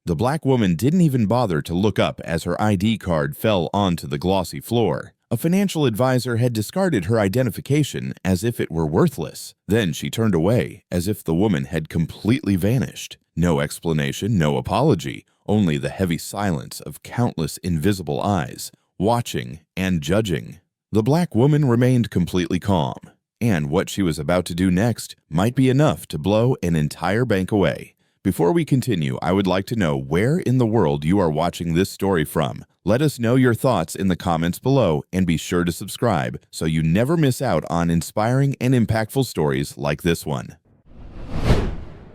The black woman didn't even bother to look up as her ID card fell onto the glossy floor. A financial advisor had discarded her identification as if it were worthless. Then she turned away, as if the woman had completely vanished. No explanation, no apology, only the heavy silence of countless invisible eyes, watching and judging. The black woman remained completely calm, and what she was about to do next might be enough to blow an entire bank away. Before we continue, I would like to know where in the world you are watching this story from. Let us know your thoughts in the comments below, and be sure to subscribe so you never miss out on inspiring and impactful stories like this one.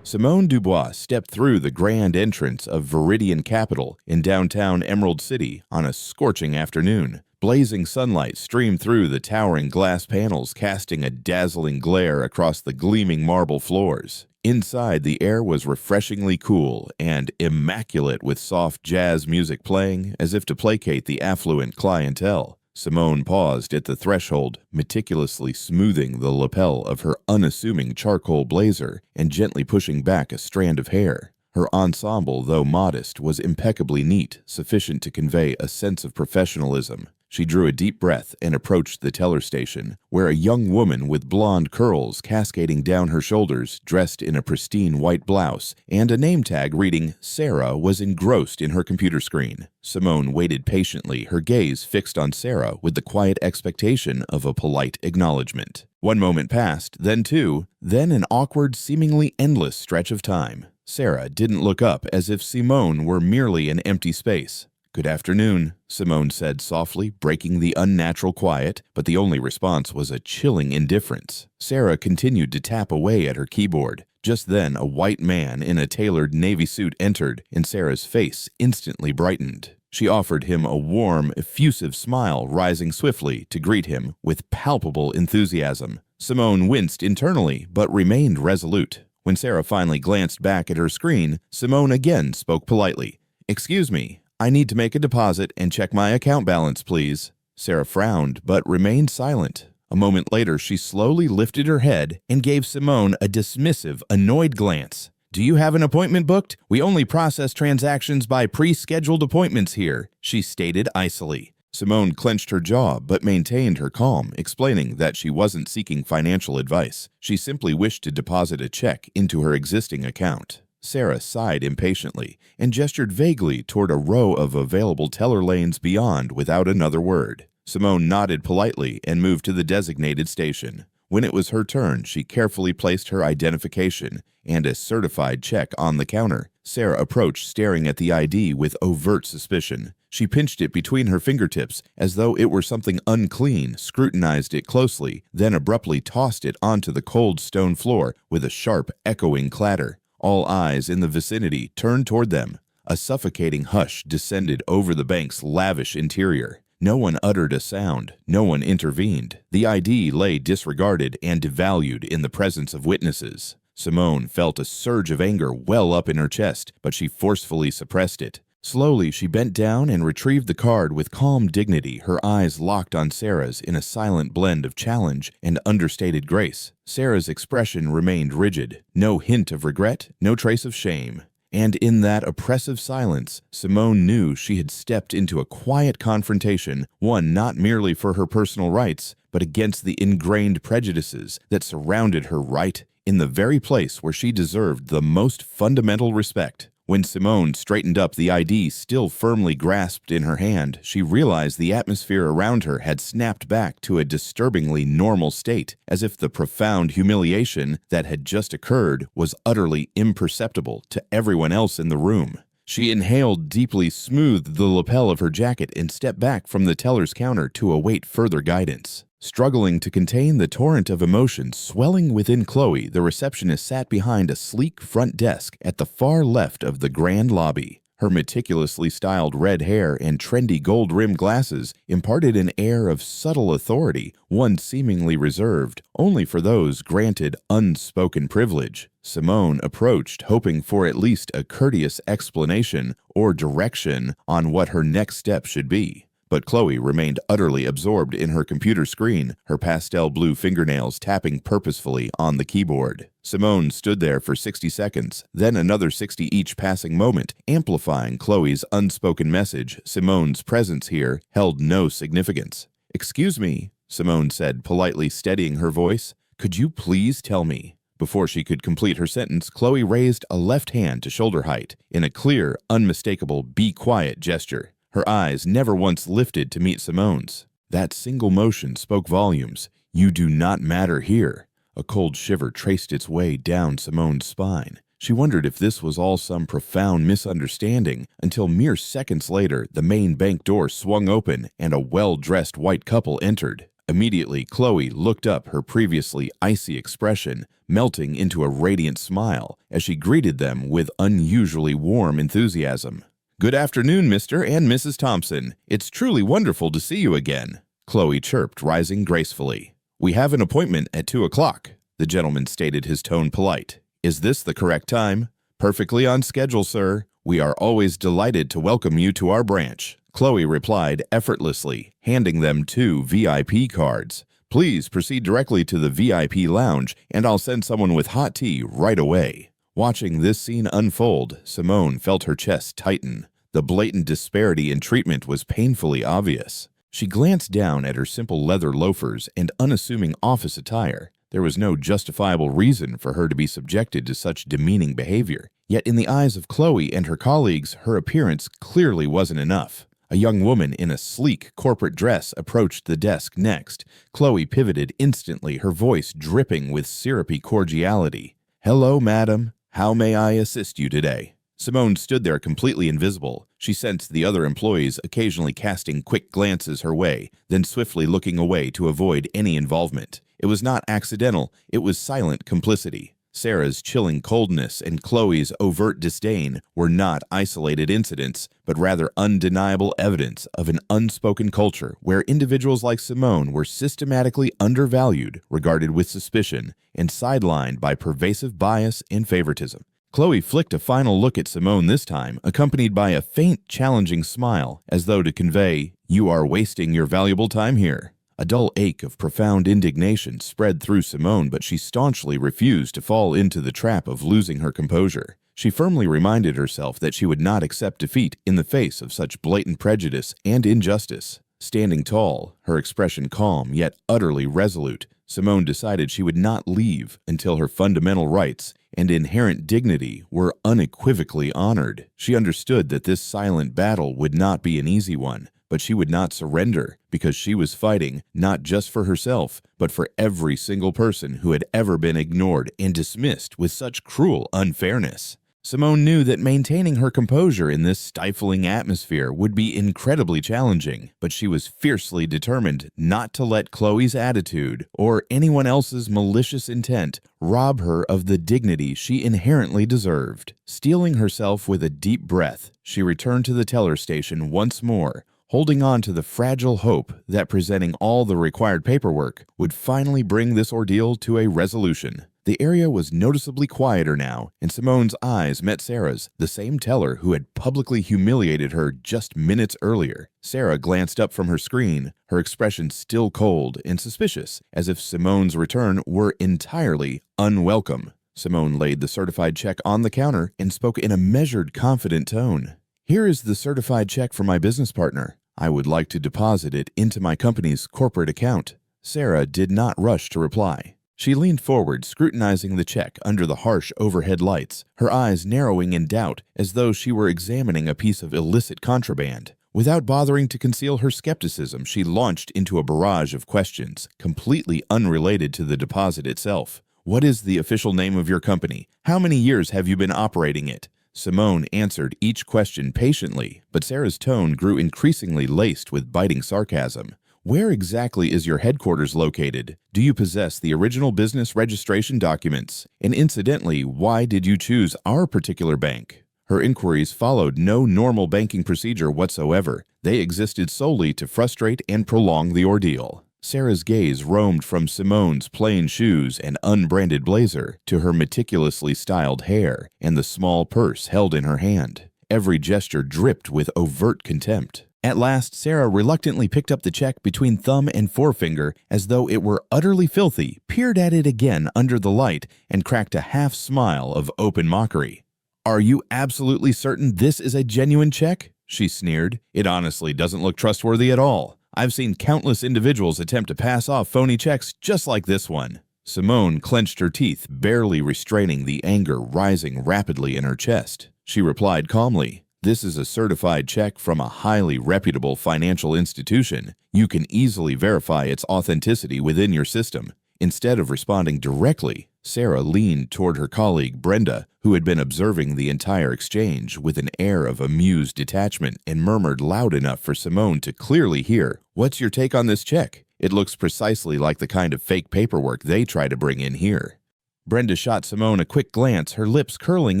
Simone Dubois stepped through the grand entrance of Viridian Capital in downtown Emerald City on a scorching afternoon. Blazing sunlight streamed through the towering glass panels, casting a dazzling glare across the gleaming marble floors. Inside, the air was refreshingly cool and immaculate, with soft jazz music playing as if to placate the affluent clientele. Simone paused at the threshold, meticulously smoothing the lapel of her unassuming charcoal blazer and gently pushing back a strand of hair. Her ensemble, though modest, was impeccably neat, sufficient to convey a sense of professionalism. She drew a deep breath and approached the teller station, where a young woman with blonde curls cascading down her shoulders, dressed in a pristine white blouse, and a name tag reading Sarah, was engrossed in her computer screen. Simone waited patiently, her gaze fixed on Sarah with the quiet expectation of a polite acknowledgement. One moment passed, then two, then an awkward, seemingly endless stretch of time. Sarah didn't look up, as if Simone were merely an empty space. "Good afternoon," Simone said softly, breaking the unnatural quiet, but the only response was a chilling indifference. Sarah continued to tap away at her keyboard. Just then, a white man in a tailored navy suit entered, and Sarah's face instantly brightened. She offered him a warm, effusive smile, rising swiftly to greet him with palpable enthusiasm. Simone winced internally, but remained resolute. When Sarah finally glanced back at her screen, Simone again spoke politely. "Excuse me, I need to make a deposit and check my account balance, please." Sarah frowned, but remained silent. A moment later, she slowly lifted her head and gave Simone a dismissive, annoyed glance. "Do you have an appointment booked? We only process transactions by pre-scheduled appointments here," she stated icily. Simone clenched her jaw but maintained her calm, explaining that she wasn't seeking financial advice. She simply wished to deposit a check into her existing account. Sarah sighed impatiently and gestured vaguely toward a row of available teller lanes beyond without another word. Simone nodded politely and moved to the designated station. When it was her turn, she carefully placed her identification and a certified check on the counter. Sarah approached, staring at the ID with overt suspicion. She pinched it between her fingertips as though it were something unclean, scrutinized it closely, then abruptly tossed it onto the cold stone floor with a sharp, echoing clatter. All eyes in the vicinity turned toward them. A suffocating hush descended over the bank's lavish interior. No one uttered a sound. No one intervened. The ID lay disregarded and devalued in the presence of witnesses. Simone felt a surge of anger well up in her chest, but she forcefully suppressed it. Slowly, she bent down and retrieved the card with calm dignity, her eyes locked on Sarah's in a silent blend of challenge and understated grace. Sarah's expression remained rigid, no hint of regret, no trace of shame. And in that oppressive silence, Simone knew she had stepped into a quiet confrontation, one not merely for her personal rights, but against the ingrained prejudices that surrounded her right in the very place where she deserved the most fundamental respect. When Simone straightened up, the ID still firmly grasped in her hand, she realized the atmosphere around her had snapped back to a disturbingly normal state, as if the profound humiliation that had just occurred was utterly imperceptible to everyone else in the room. She inhaled deeply, smoothed the lapel of her jacket, and stepped back from the teller's counter to await further guidance. Struggling to contain the torrent of emotion swelling within Chloe, the receptionist sat behind a sleek front desk at the far left of the grand lobby. Her meticulously styled red hair and trendy gold-rimmed glasses imparted an air of subtle authority, one seemingly reserved only for those granted unspoken privilege. Simone approached, hoping for at least a courteous explanation or direction on what her next step should be. But Chloe remained utterly absorbed in her computer screen, her pastel blue fingernails tapping purposefully on the keyboard. Simone stood there for 60 seconds, then another 60 each passing moment, amplifying Chloe's unspoken message. Simone's presence here held no significance. "Excuse me," Simone said, politely steadying her voice. "Could you please tell me?" Before she could complete her sentence, Chloe raised a left hand to shoulder height in a clear, unmistakable "be quiet" gesture. Her eyes never once lifted to meet Simone's. That single motion spoke volumes. "You do not matter here." A cold shiver traced its way down Simone's spine. She wondered if this was all some profound misunderstanding, until mere seconds later the main bank door swung open and a well-dressed white couple entered. Immediately, Chloe looked up, her previously icy expression melting into a radiant smile as she greeted them with unusually warm enthusiasm. "Good afternoon, Mr. and Mrs. Thompson. It's truly wonderful to see you again," Chloe chirped, rising gracefully. "We have an appointment at 2 o'clock, the gentleman stated, his tone polite. "Is this the correct time?" "Perfectly on schedule, sir. We are always delighted to welcome you to our branch," Chloe replied effortlessly, handing them 2 VIP cards. "Please proceed directly to the VIP lounge, and I'll send someone with hot tea right away." Watching this scene unfold, Simone felt her chest tighten. The blatant disparity in treatment was painfully obvious. She glanced down at her simple leather loafers and unassuming office attire. There was no justifiable reason for her to be subjected to such demeaning behavior. Yet in the eyes of Chloe and her colleagues, her appearance clearly wasn't enough. A young woman in a sleek corporate dress approached the desk next. Chloe pivoted instantly, her voice dripping with syrupy cordiality. "Hello, madam. How may I assist you today?" Simone stood there completely invisible. She sensed the other employees occasionally casting quick glances her way, then swiftly looking away to avoid any involvement. It was not accidental, it was silent complicity. Sarah's chilling coldness and Chloe's overt disdain were not isolated incidents, but rather undeniable evidence of an unspoken culture where individuals like Simone were systematically undervalued, regarded with suspicion, and sidelined by pervasive bias and favoritism. Chloe flicked a final look at Simone this time, accompanied by a faint, challenging smile, as though to convey, "You are wasting your valuable time here." A dull ache of profound indignation spread through Simone, but she staunchly refused to fall into the trap of losing her composure. She firmly reminded herself that she would not accept defeat in the face of such blatant prejudice and injustice. Standing tall, her expression calm yet utterly resolute, Simone decided she would not leave until her fundamental rights and inherent dignity were unequivocally honored. She understood that this silent battle would not be an easy one, but she would not surrender because she was fighting not just for herself, but for every single person who had ever been ignored and dismissed with such cruel unfairness. Simone knew that maintaining her composure in this stifling atmosphere would be incredibly challenging, but she was fiercely determined not to let Chloe's attitude or anyone else's malicious intent rob her of the dignity she inherently deserved. Steeling herself with a deep breath, she returned to the teller station once more, holding on to the fragile hope that presenting all the required paperwork would finally bring this ordeal to a resolution. The area was noticeably quieter now, and Simone's eyes met Sarah's, the same teller who had publicly humiliated her just minutes earlier. Sarah glanced up from her screen, her expression still cold and suspicious, as if Simone's return were entirely unwelcome. Simone laid the certified check on the counter and spoke in a measured, confident tone. "Here is the certified check for my business partner. I would like to deposit it into my company's corporate account." Sarah did not rush to reply. She leaned forward, scrutinizing the check under the harsh overhead lights, her eyes narrowing in doubt as though she were examining a piece of illicit contraband. Without bothering to conceal her skepticism, she launched into a barrage of questions, completely unrelated to the deposit itself. "What is the official name of your company? How many years have you been operating it?" Simone answered each question patiently, but Sarah's tone grew increasingly laced with biting sarcasm. "Where exactly is your headquarters located? Do you possess the original business registration documents? And incidentally, why did you choose our particular bank?" Her inquiries followed no normal banking procedure whatsoever. They existed solely to frustrate and prolong the ordeal. Sarah's gaze roamed from Simone's plain shoes and unbranded blazer to her meticulously styled hair and the small purse held in her hand. Every gesture dripped with overt contempt. At last, Sarah reluctantly picked up the check between thumb and forefinger as though it were utterly filthy, peered at it again under the light, and cracked a half smile of open mockery. "Are you absolutely certain this is a genuine check?" she sneered. "It honestly doesn't look trustworthy at all. I've seen countless individuals attempt to pass off phony checks just like this one." Simone clenched her teeth, barely restraining the anger rising rapidly in her chest. She replied calmly, "This is a certified check from a highly reputable financial institution. You can easily verify its authenticity within your system." Instead of responding directly, Sarah leaned toward her colleague Brenda, who had been observing the entire exchange with an air of amused detachment, and murmured loud enough for Simone to clearly hear, "What's your take on this check? It looks precisely like the kind of fake paperwork they try to bring in here." Brenda shot Simone a quick glance, her lips curling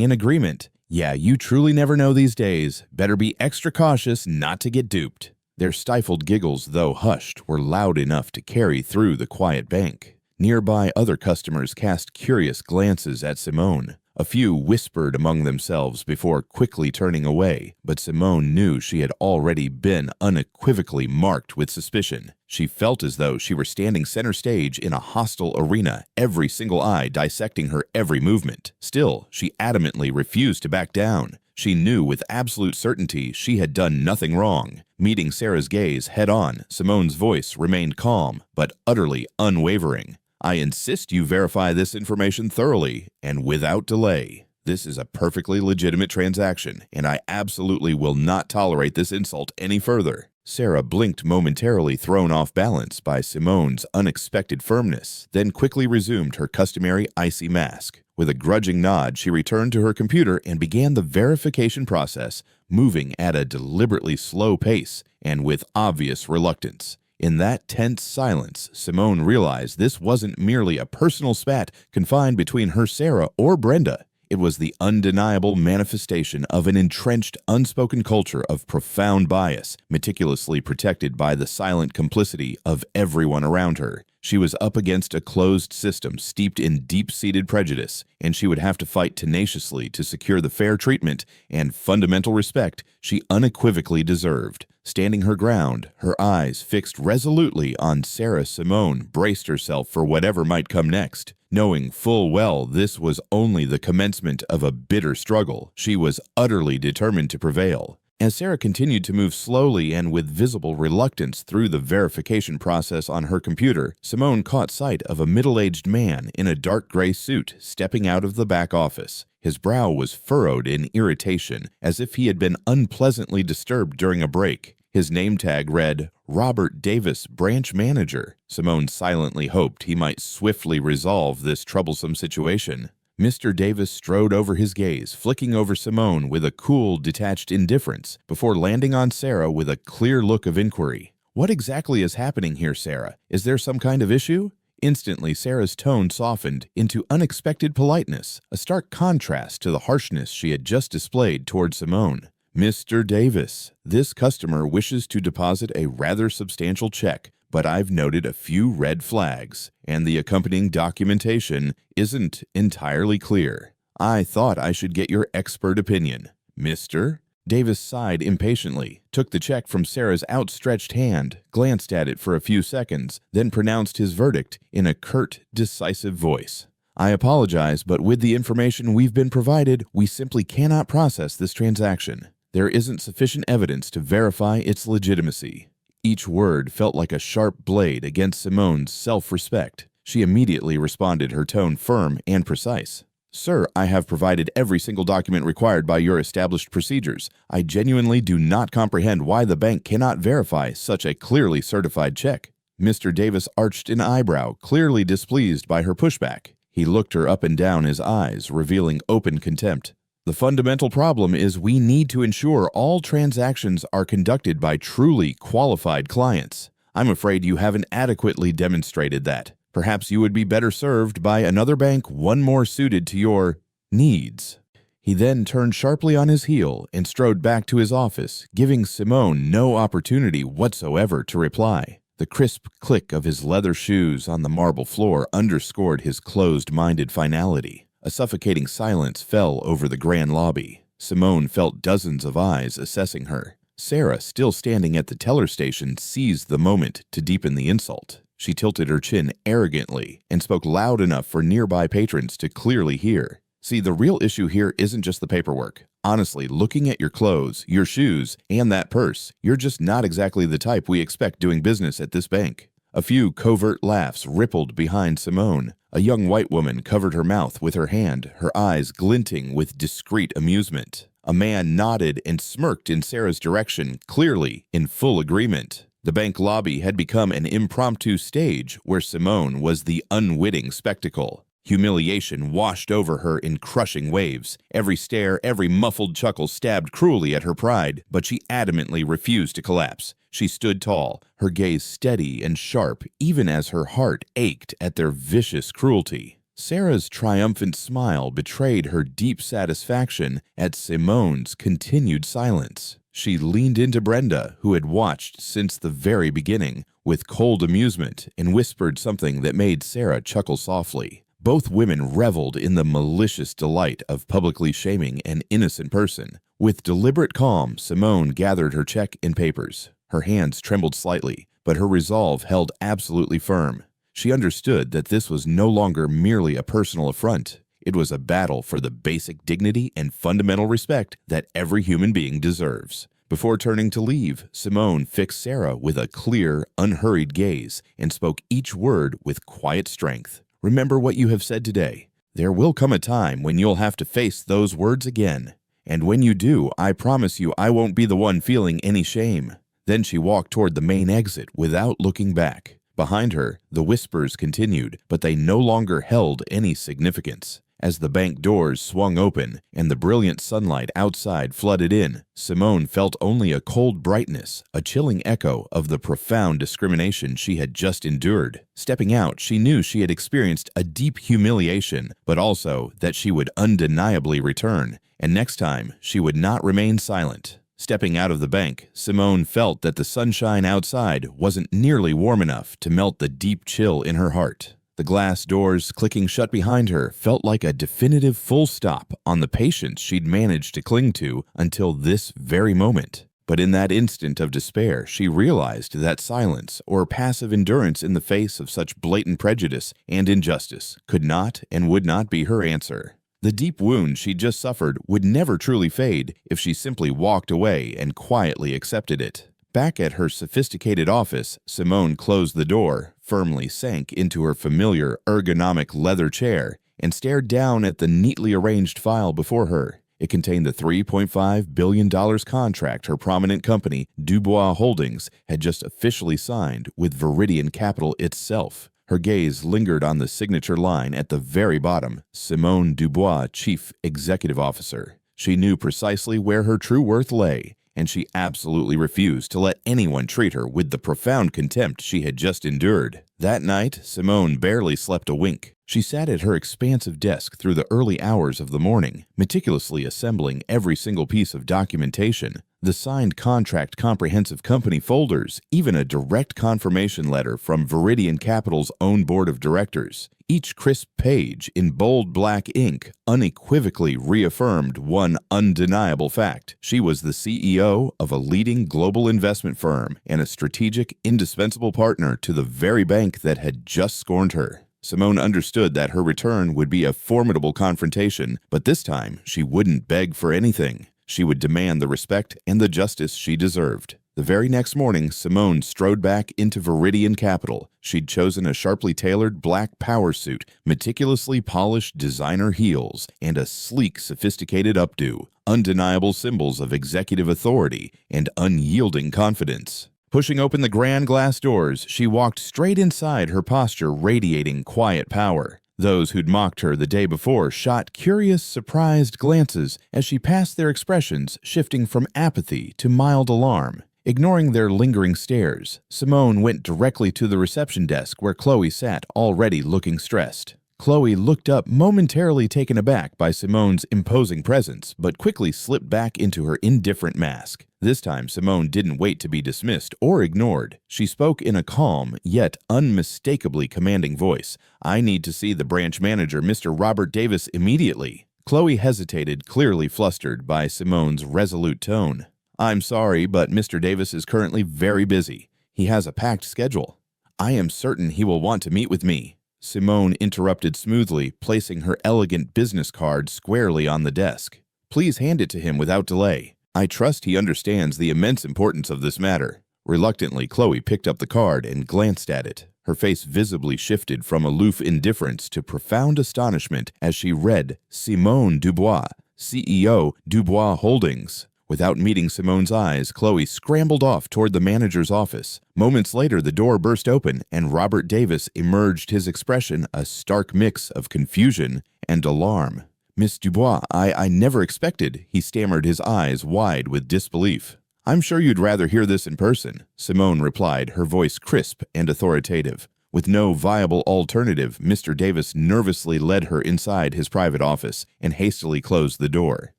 in agreement. "Yeah, you truly never know these days. Better be extra cautious not to get duped." Their stifled giggles, though hushed, were loud enough to carry through the quiet bank. Nearby, other customers cast curious glances at Simone. A few whispered among themselves before quickly turning away, but Simone knew she had already been unequivocally marked with suspicion. She felt as though she were standing center stage in a hostile arena, every single eye dissecting her every movement. Still, she adamantly refused to back down. She knew with absolute certainty she had done nothing wrong. Meeting Sarah's gaze head-on, Simone's voice remained calm, but utterly unwavering. "I insist you verify this information thoroughly and without delay. This is a perfectly legitimate transaction, and I absolutely will not tolerate this insult any further." Sarah blinked momentarily, thrown off balance by Simone's unexpected firmness, then quickly resumed her customary icy mask. With a grudging nod, she returned to her computer and began the verification process, moving at a deliberately slow pace and with obvious reluctance. In that tense silence, Simone realized this wasn't merely a personal spat confined between her Sarah or Brenda. It was the undeniable manifestation of an entrenched, unspoken culture of profound bias, meticulously protected by the silent complicity of everyone around her. She was up against a closed system steeped in deep-seated prejudice, and she would have to fight tenaciously to secure the fair treatment and fundamental respect she unequivocally deserved. Standing her ground, her eyes fixed resolutely on Sarah, Simone braced herself for whatever might come next. Knowing full well this was only the commencement of a bitter struggle, she was utterly determined to prevail. As Sarah continued to move slowly and with visible reluctance through the verification process on her computer, Simone caught sight of a middle-aged man in a dark gray suit stepping out of the back office. His brow was furrowed in irritation, as if he had been unpleasantly disturbed during a break. His name tag read, "Robert Davis, Branch Manager." Simone silently hoped he might swiftly resolve this troublesome situation. Mr. Davis strode over his gaze, flicking over Simone with a cool, detached indifference, before landing on Sarah with a clear look of inquiry. "What exactly is happening here, Sarah? Is there some kind of issue?" Instantly, Sarah's tone softened into unexpected politeness, a stark contrast to the harshness she had just displayed toward Simone. "Mr. Davis, this customer wishes to deposit a rather substantial check, but I've noted a few red flags, and the accompanying documentation isn't entirely clear. I thought I should get your expert opinion." "Mr.?" Davis sighed impatiently, took the check from Sarah's outstretched hand, glanced at it for a few seconds, then pronounced his verdict in a curt, decisive voice. "I apologize, but with the information we've been provided, we simply cannot process this transaction. There isn't sufficient evidence to verify its legitimacy." Each word felt like a sharp blade against Simone's self-respect. She immediately responded, her tone firm and precise. "Sir, I have provided every single document required by your established procedures. I genuinely do not comprehend why the bank cannot verify such a clearly certified check." Mr. Davis arched an eyebrow, clearly displeased by her pushback. He looked her up and down, his eyes revealing open contempt. "The fundamental problem is we need to ensure all transactions are conducted by truly qualified clients. I'm afraid you haven't adequately demonstrated that. Perhaps you would be better served by another bank, one more suited to your needs." He then turned sharply on his heel and strode back to his office, giving Simone no opportunity whatsoever to reply. The crisp click of his leather shoes on the marble floor underscored his closed-minded finality. A suffocating silence fell over the grand lobby. Simone felt dozens of eyes assessing her. Sarah, still standing at the teller station, seized the moment to deepen the insult. She tilted her chin arrogantly and spoke loud enough for nearby patrons to clearly hear. See, the real issue here isn't just the paperwork. Honestly, looking at your clothes, your shoes, and that purse, you're just not exactly the type we expect doing business at this bank. A few covert laughs rippled behind Simone. A young white woman covered her mouth with her hand, her eyes glinting with discreet amusement. A man nodded and smirked in Sarah's direction, clearly in full agreement. The bank lobby had become an impromptu stage where Simone was the unwitting spectacle. Humiliation washed over her in crushing waves. Every stare, every muffled chuckle stabbed cruelly at her pride, but she adamantly refused to collapse. She stood tall, her gaze steady and sharp, even as her heart ached at their vicious cruelty. Sarah's triumphant smile betrayed her deep satisfaction at Simone's continued silence. She leaned into Brenda, who had watched since the very beginning, with cold amusement, and whispered something that made Sarah chuckle softly. Both women reveled in the malicious delight of publicly shaming an innocent person. With deliberate calm, Simone gathered her check and papers. Her hands trembled slightly, but her resolve held absolutely firm. She understood that this was no longer merely a personal affront. It was a battle for the basic dignity and fundamental respect that every human being deserves. Before turning to leave, Simone fixed Sarah with a clear, unhurried gaze and spoke each word with quiet strength. Remember what you have said today. There will come a time when you'll have to face those words again. And when you do, I promise you I won't be the one feeling any shame. Then she walked toward the main exit without looking back. Behind her, the whispers continued, but they no longer held any significance. As the bank doors swung open and the brilliant sunlight outside flooded in, Simone felt only a cold brightness, a chilling echo of the profound discrimination she had just endured. Stepping out, she knew she had experienced a deep humiliation, but also that she would undeniably return, and next time she would not remain silent. Stepping out of the bank, Simone felt that the sunshine outside wasn't nearly warm enough to melt the deep chill in her heart. The glass doors clicking shut behind her felt like a definitive full stop on the patience she'd managed to cling to until this very moment. But in that instant of despair, she realized that silence or passive endurance in the face of such blatant prejudice and injustice could not and would not be her answer. The deep wound she'd just suffered would never truly fade if she simply walked away and quietly accepted it. Back at her sophisticated office, Simone closed the door, firmly sank into her familiar ergonomic leather chair, and stared down at the neatly arranged file before her. It contained the $3.5 billion contract her prominent company, Dubois Holdings, had just officially signed with Viridian Capital itself. Her gaze lingered on the signature line at the very bottom, Simone Dubois, Chief Executive Officer. She knew precisely where her true worth lay, and she absolutely refused to let anyone treat her with the profound contempt she had just endured. That night, Simone barely slept a wink. She sat at her expansive desk through the early hours of the morning, meticulously assembling every single piece of documentation, the signed contract comprehensive company folders, even a direct confirmation letter from Viridian Capital's own board of directors. Each crisp page in bold black ink unequivocally reaffirmed one undeniable fact. She was the CEO of a leading global investment firm and a strategic, indispensable partner to the very bank that had just scorned her. Simone understood that her return would be a formidable confrontation, but this time she wouldn't beg for anything. She would demand the respect and the justice she deserved. The very next morning, Simone strode back into Viridian Capital. She'd chosen a sharply tailored black power suit, meticulously polished designer heels, and a sleek, sophisticated updo, undeniable symbols of executive authority and unyielding confidence. Pushing open the grand glass doors, she walked straight inside, her posture radiating quiet power. Those who'd mocked her the day before shot curious, surprised glances as she passed, their expressions shifting from apathy to mild alarm. Ignoring their lingering stares, Simone went directly to the reception desk where Chloe sat, already looking stressed. Chloe looked up, momentarily taken aback by Simone's imposing presence, but quickly slipped back into her indifferent mask. This time, Simone didn't wait to be dismissed or ignored. She spoke in a calm, yet unmistakably commanding voice. "I need to see the branch manager, Mr. Robert Davis, immediately." Chloe hesitated, clearly flustered by Simone's resolute tone. I'm sorry, but Mr. Davis is currently very busy. He has a packed schedule. I am certain he will want to meet with me. Simone interrupted smoothly, placing her elegant business card squarely on the desk. Please hand it to him without delay. I trust he understands the immense importance of this matter. Reluctantly, Chloe picked up the card and glanced at it. Her face visibly shifted from aloof indifference to profound astonishment as she read Simone Dubois, CEO, Dubois Holdings. Without meeting Simone's eyes, Chloe scrambled off toward the manager's office. Moments later, the door burst open, and Robert Davis emerged, his expression a stark mix of confusion and alarm. Miss Dubois, I never expected, he stammered, his eyes wide with disbelief. I'm sure you'd rather hear this in person, Simone replied, her voice crisp and authoritative. With no viable alternative, Mr. Davis nervously led her inside his private office and hastily closed the door.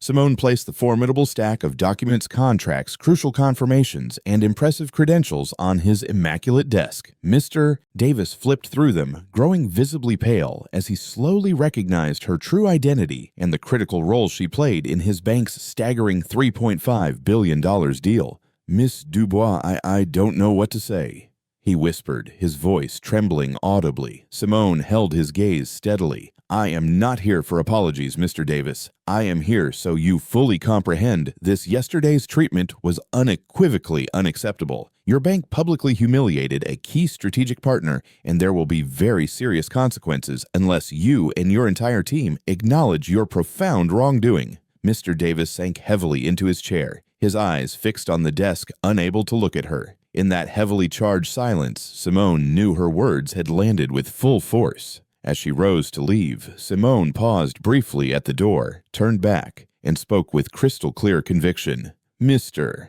Simone placed the formidable stack of documents, contracts, crucial confirmations, and impressive credentials on his immaculate desk. Mr. Davis flipped through them, growing visibly pale as he slowly recognized her true identity and the critical role she played in his bank's staggering $3.5 billion deal. Miss Dubois, I don't know what to say, he whispered, his voice trembling audibly. Simone held his gaze steadily. I am not here for apologies, Mr. Davis. I am here so you fully comprehend this yesterday's treatment was unequivocally unacceptable. Your bank publicly humiliated a key strategic partner, and there will be very serious consequences unless you and your entire team acknowledge your profound wrongdoing. Mr. Davis sank heavily into his chair, his eyes fixed on the desk, unable to look at her. In that heavily charged silence, Simone knew her words had landed with full force. As she rose to leave, Simone paused briefly at the door, turned back, and spoke with crystal-clear conviction. Mr.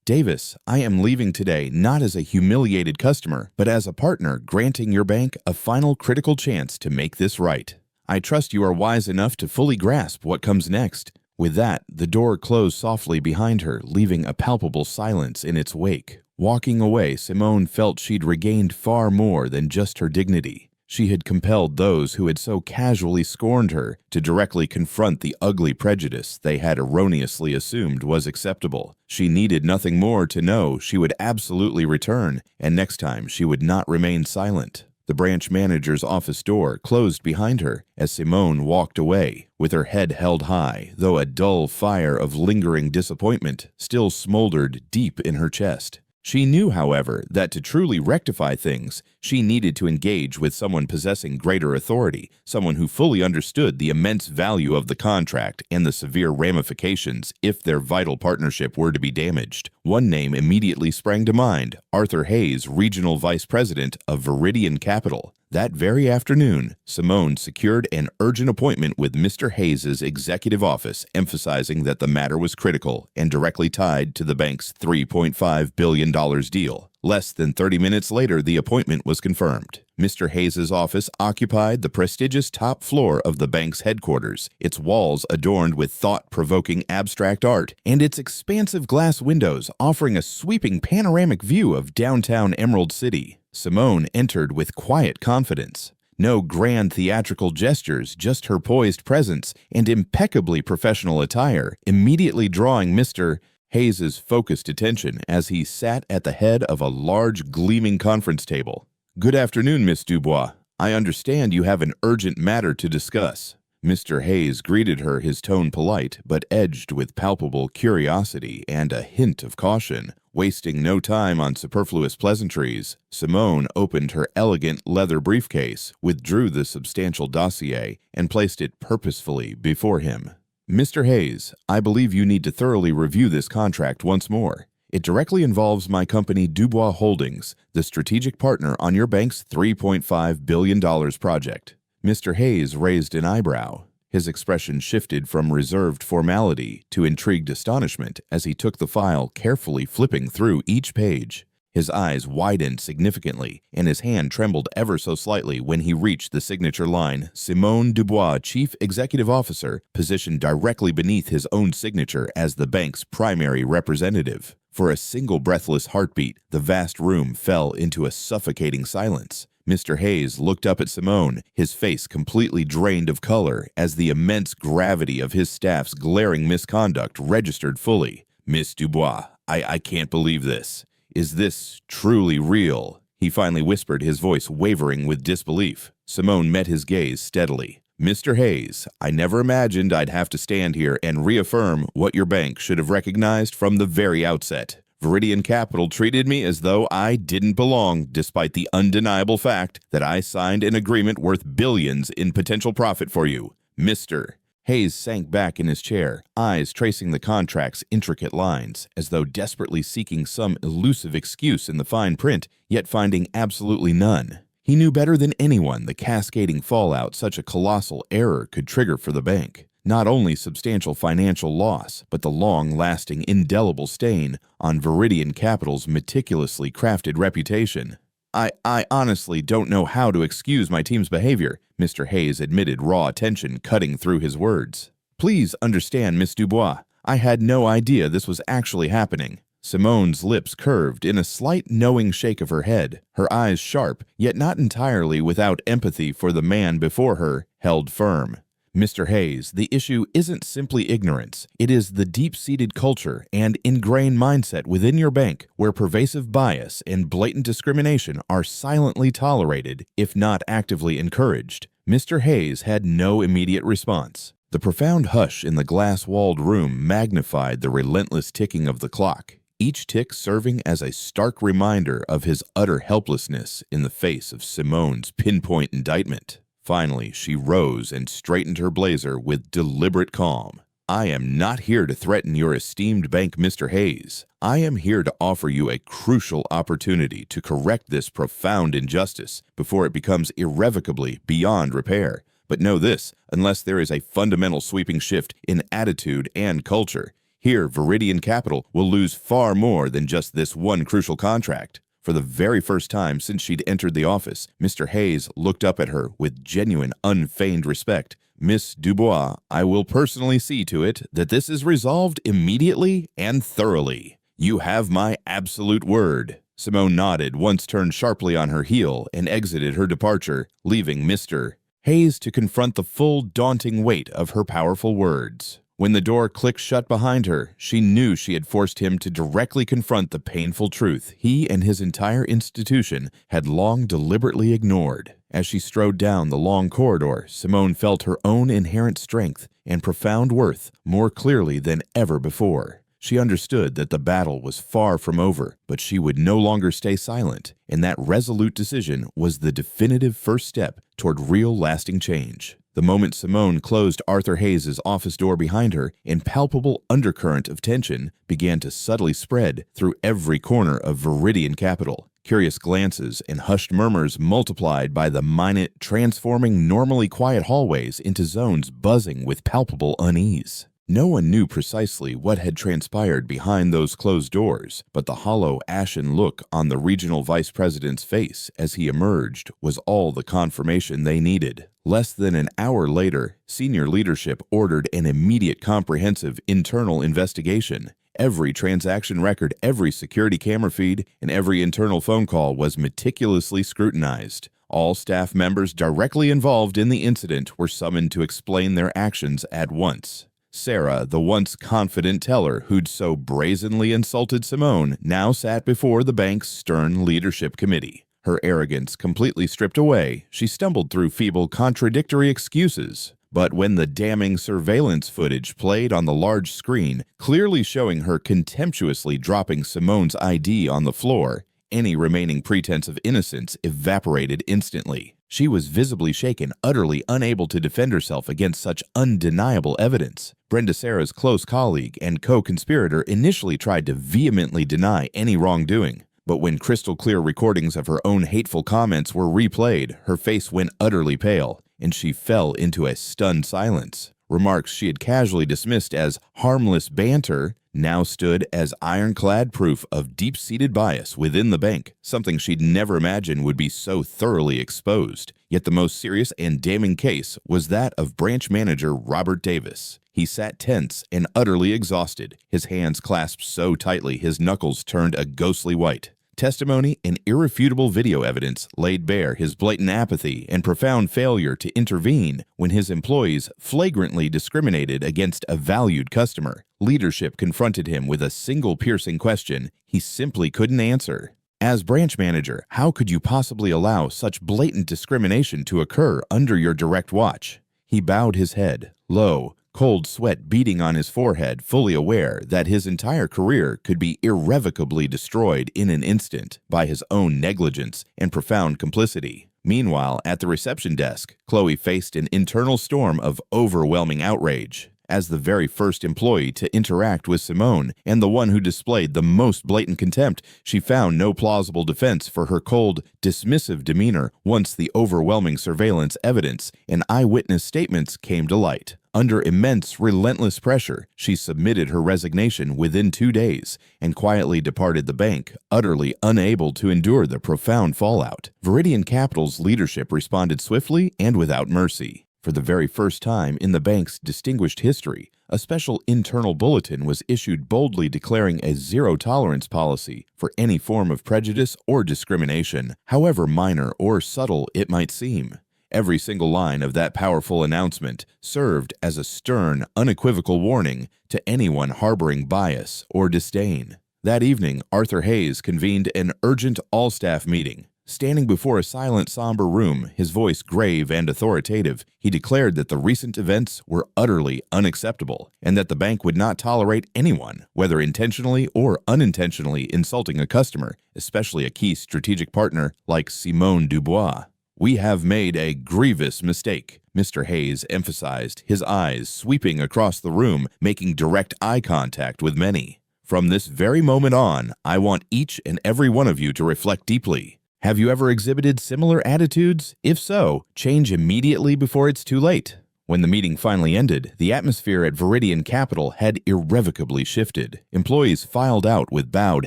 Davis, I am leaving today not as a humiliated customer, but as a partner granting your bank a final critical chance to make this right. I trust you are wise enough to fully grasp what comes next. With that, the door closed softly behind her, leaving a palpable silence in its wake. Walking away, Simone felt she'd regained far more than just her dignity. She had compelled those who had so casually scorned her to directly confront the ugly prejudice they had erroneously assumed was acceptable. She needed nothing more to know she would absolutely return, and next time she would not remain silent. The branch manager's office door closed behind her as Simone walked away, with her head held high, though a dull fire of lingering disappointment still smoldered deep in her chest. She knew, however, that to truly rectify things, she needed to engage with someone possessing greater authority, someone who fully understood the immense value of the contract and the severe ramifications if their vital partnership were to be damaged. One name immediately sprang to mind: Arthur Hayes, Regional Vice President of Viridian Capital. That very afternoon, Simone secured an urgent appointment with Mr. Hayes's executive office, emphasizing that the matter was critical and directly tied to the bank's $3.5 billion deal. Less than 30 minutes later, the appointment was confirmed. Mr. Hayes's office occupied the prestigious top floor of the bank's headquarters, its walls adorned with thought-provoking abstract art, and its expansive glass windows offering a sweeping panoramic view of downtown Emerald City. Simone entered with quiet confidence. No grand theatrical gestures, just her poised presence and impeccably professional attire, immediately drawing Mr. Hayes's focused attention as he sat at the head of a large, gleaming conference table. Good afternoon, Miss Dubois. I understand you have an urgent matter to discuss. Mr. Hayes greeted her, his tone polite, but edged with palpable curiosity and a hint of caution. Wasting no time on superfluous pleasantries, Simone opened her elegant leather briefcase, withdrew the substantial dossier, and placed it purposefully before him. Mr. Hayes, I believe you need to thoroughly review this contract once more. It directly involves my company Dubois Holdings, the strategic partner on your bank's $3.5 billion project. Mr. Hayes raised an eyebrow. His expression shifted from reserved formality to intrigued astonishment as he took the file, carefully flipping through each page. His eyes widened significantly, and his hand trembled ever so slightly when he reached the signature line, Simone Dubois, Chief Executive Officer, positioned directly beneath his own signature as the bank's primary representative. For a single breathless heartbeat, the vast room fell into a suffocating silence. Mr. Hayes looked up at Simone, his face completely drained of color as the immense gravity of his staff's glaring misconduct registered fully. Miss Dubois, I can't believe this. Is this truly real? He finally whispered, his voice wavering with disbelief. Simone met his gaze steadily. Mr. Hayes, I never imagined I'd have to stand here and reaffirm what your bank should have recognized from the very outset. Viridian Capital treated me as though I didn't belong, despite the undeniable fact that I signed an agreement worth billions in potential profit for you. Mr. Hayes sank back in his chair, eyes tracing the contract's intricate lines, as though desperately seeking some elusive excuse in the fine print, yet finding absolutely none. He knew better than anyone the cascading fallout such a colossal error could trigger for the bank. Not only substantial financial loss, but the long-lasting indelible stain on Viridian Capital's meticulously crafted reputation. I honestly don't know how to excuse my team's behavior, Mr. Hayes admitted, raw tension cutting through his words. Please understand, Miss Dubois, I had no idea this was actually happening. Simone's lips curved in a slight knowing shake of her head, her eyes sharp, yet not entirely without empathy for the man before her, held firm. Mr. Hayes, the issue isn't simply ignorance. It is the deep-seated culture and ingrained mindset within your bank where pervasive bias and blatant discrimination are silently tolerated, if not actively encouraged. Mr. Hayes had no immediate response. The profound hush in the glass-walled room magnified the relentless ticking of the clock, each tick serving as a stark reminder of his utter helplessness in the face of Simone's pinpoint indictment. Finally, she rose and straightened her blazer with deliberate calm. I am not here to threaten your esteemed bank, Mr. Hayes. I am here to offer you a crucial opportunity to correct this profound injustice before it becomes irrevocably beyond repair. But know this, unless there is a fundamental sweeping shift in attitude and culture, here Viridian Capital will lose far more than just this one crucial contract. For the very first time since she'd entered the office, Mr. Hayes looked up at her with genuine, unfeigned respect. Miss Dubois, I will personally see to it that this is resolved immediately and thoroughly. You have my absolute word. Simone nodded, once turned sharply on her heel and exited her departure, leaving Mr. Hayes to confront the full, daunting weight of her powerful words. When the door clicked shut behind her, she knew she had forced him to directly confront the painful truth he and his entire institution had long deliberately ignored. As she strode down the long corridor, Simone felt her own inherent strength and profound worth more clearly than ever before. She understood that the battle was far from over, but she would no longer stay silent, and that resolute decision was the definitive first step toward real lasting change. The moment Simone closed Arthur Hayes' office door behind her, an palpable undercurrent of tension began to subtly spread through every corner of Viridian Capital. Curious glances and hushed murmurs multiplied by the minute, transforming normally quiet hallways into zones buzzing with palpable unease. No one knew precisely what had transpired behind those closed doors, but the hollow, ashen look on the regional vice president's face as he emerged was all the confirmation they needed. Less than an hour later, senior leadership ordered an immediate comprehensive internal investigation. Every transaction record, every security camera feed, and every internal phone call was meticulously scrutinized. All staff members directly involved in the incident were summoned to explain their actions at once. Sarah, the once confident teller who'd so brazenly insulted Simone, now sat before the bank's stern leadership committee. Her arrogance completely stripped away, she stumbled through feeble, contradictory excuses. But when the damning surveillance footage played on the large screen, clearly showing her contemptuously dropping Simone's ID on the floor, any remaining pretense of innocence evaporated instantly. She was visibly shaken, utterly unable to defend herself against such undeniable evidence. Brenda Sarah's close colleague and co-conspirator initially tried to vehemently deny any wrongdoing, but when crystal-clear recordings of her own hateful comments were replayed, her face went utterly pale, and she fell into a stunned silence. Remarks she had casually dismissed as harmless banter now stood as ironclad proof of deep-seated bias within the bank, something she'd never imagined would be so thoroughly exposed. Yet the most serious and damning case was that of branch manager Robert Davis. He sat tense and utterly exhausted, his hands clasped so tightly his knuckles turned a ghostly white. Testimony and irrefutable video evidence laid bare his blatant apathy and profound failure to intervene when his employees flagrantly discriminated against a valued customer. Leadership confronted him with a single piercing question he simply couldn't answer. As branch manager, how could you possibly allow such blatant discrimination to occur under your direct watch? He bowed his head, low, cold sweat beading on his forehead, fully aware that his entire career could be irrevocably destroyed in an instant by his own negligence and profound complicity. Meanwhile, at the reception desk, Chloe faced an internal storm of overwhelming outrage. As the very first employee to interact with Simone and the one who displayed the most blatant contempt, she found no plausible defense for her cold, dismissive demeanor once the overwhelming surveillance evidence and eyewitness statements came to light. Under immense, relentless pressure, she submitted her resignation within 2 days and quietly departed the bank, utterly unable to endure the profound fallout. Viridian Capital's leadership responded swiftly and without mercy. For the very first time in the bank's distinguished history, a special internal bulletin was issued boldly declaring a zero-tolerance policy for any form of prejudice or discrimination, however minor or subtle it might seem. Every single line of that powerful announcement served as a stern, unequivocal warning to anyone harboring bias or disdain. That evening, Arthur Hayes convened an urgent all-staff meeting. Standing before a silent, somber room, his voice grave and authoritative, he declared that the recent events were utterly unacceptable and that the bank would not tolerate anyone, whether intentionally or unintentionally insulting a customer, especially a key strategic partner like Simone Dubois. "We have made a grievous mistake," Mr. Hayes emphasized, his eyes sweeping across the room, making direct eye contact with many. "From this very moment on, I want each and every one of you to reflect deeply. Have you ever exhibited similar attitudes? If so, change immediately before it's too late." When the meeting finally ended, the atmosphere at Viridian Capital had irrevocably shifted. Employees filed out with bowed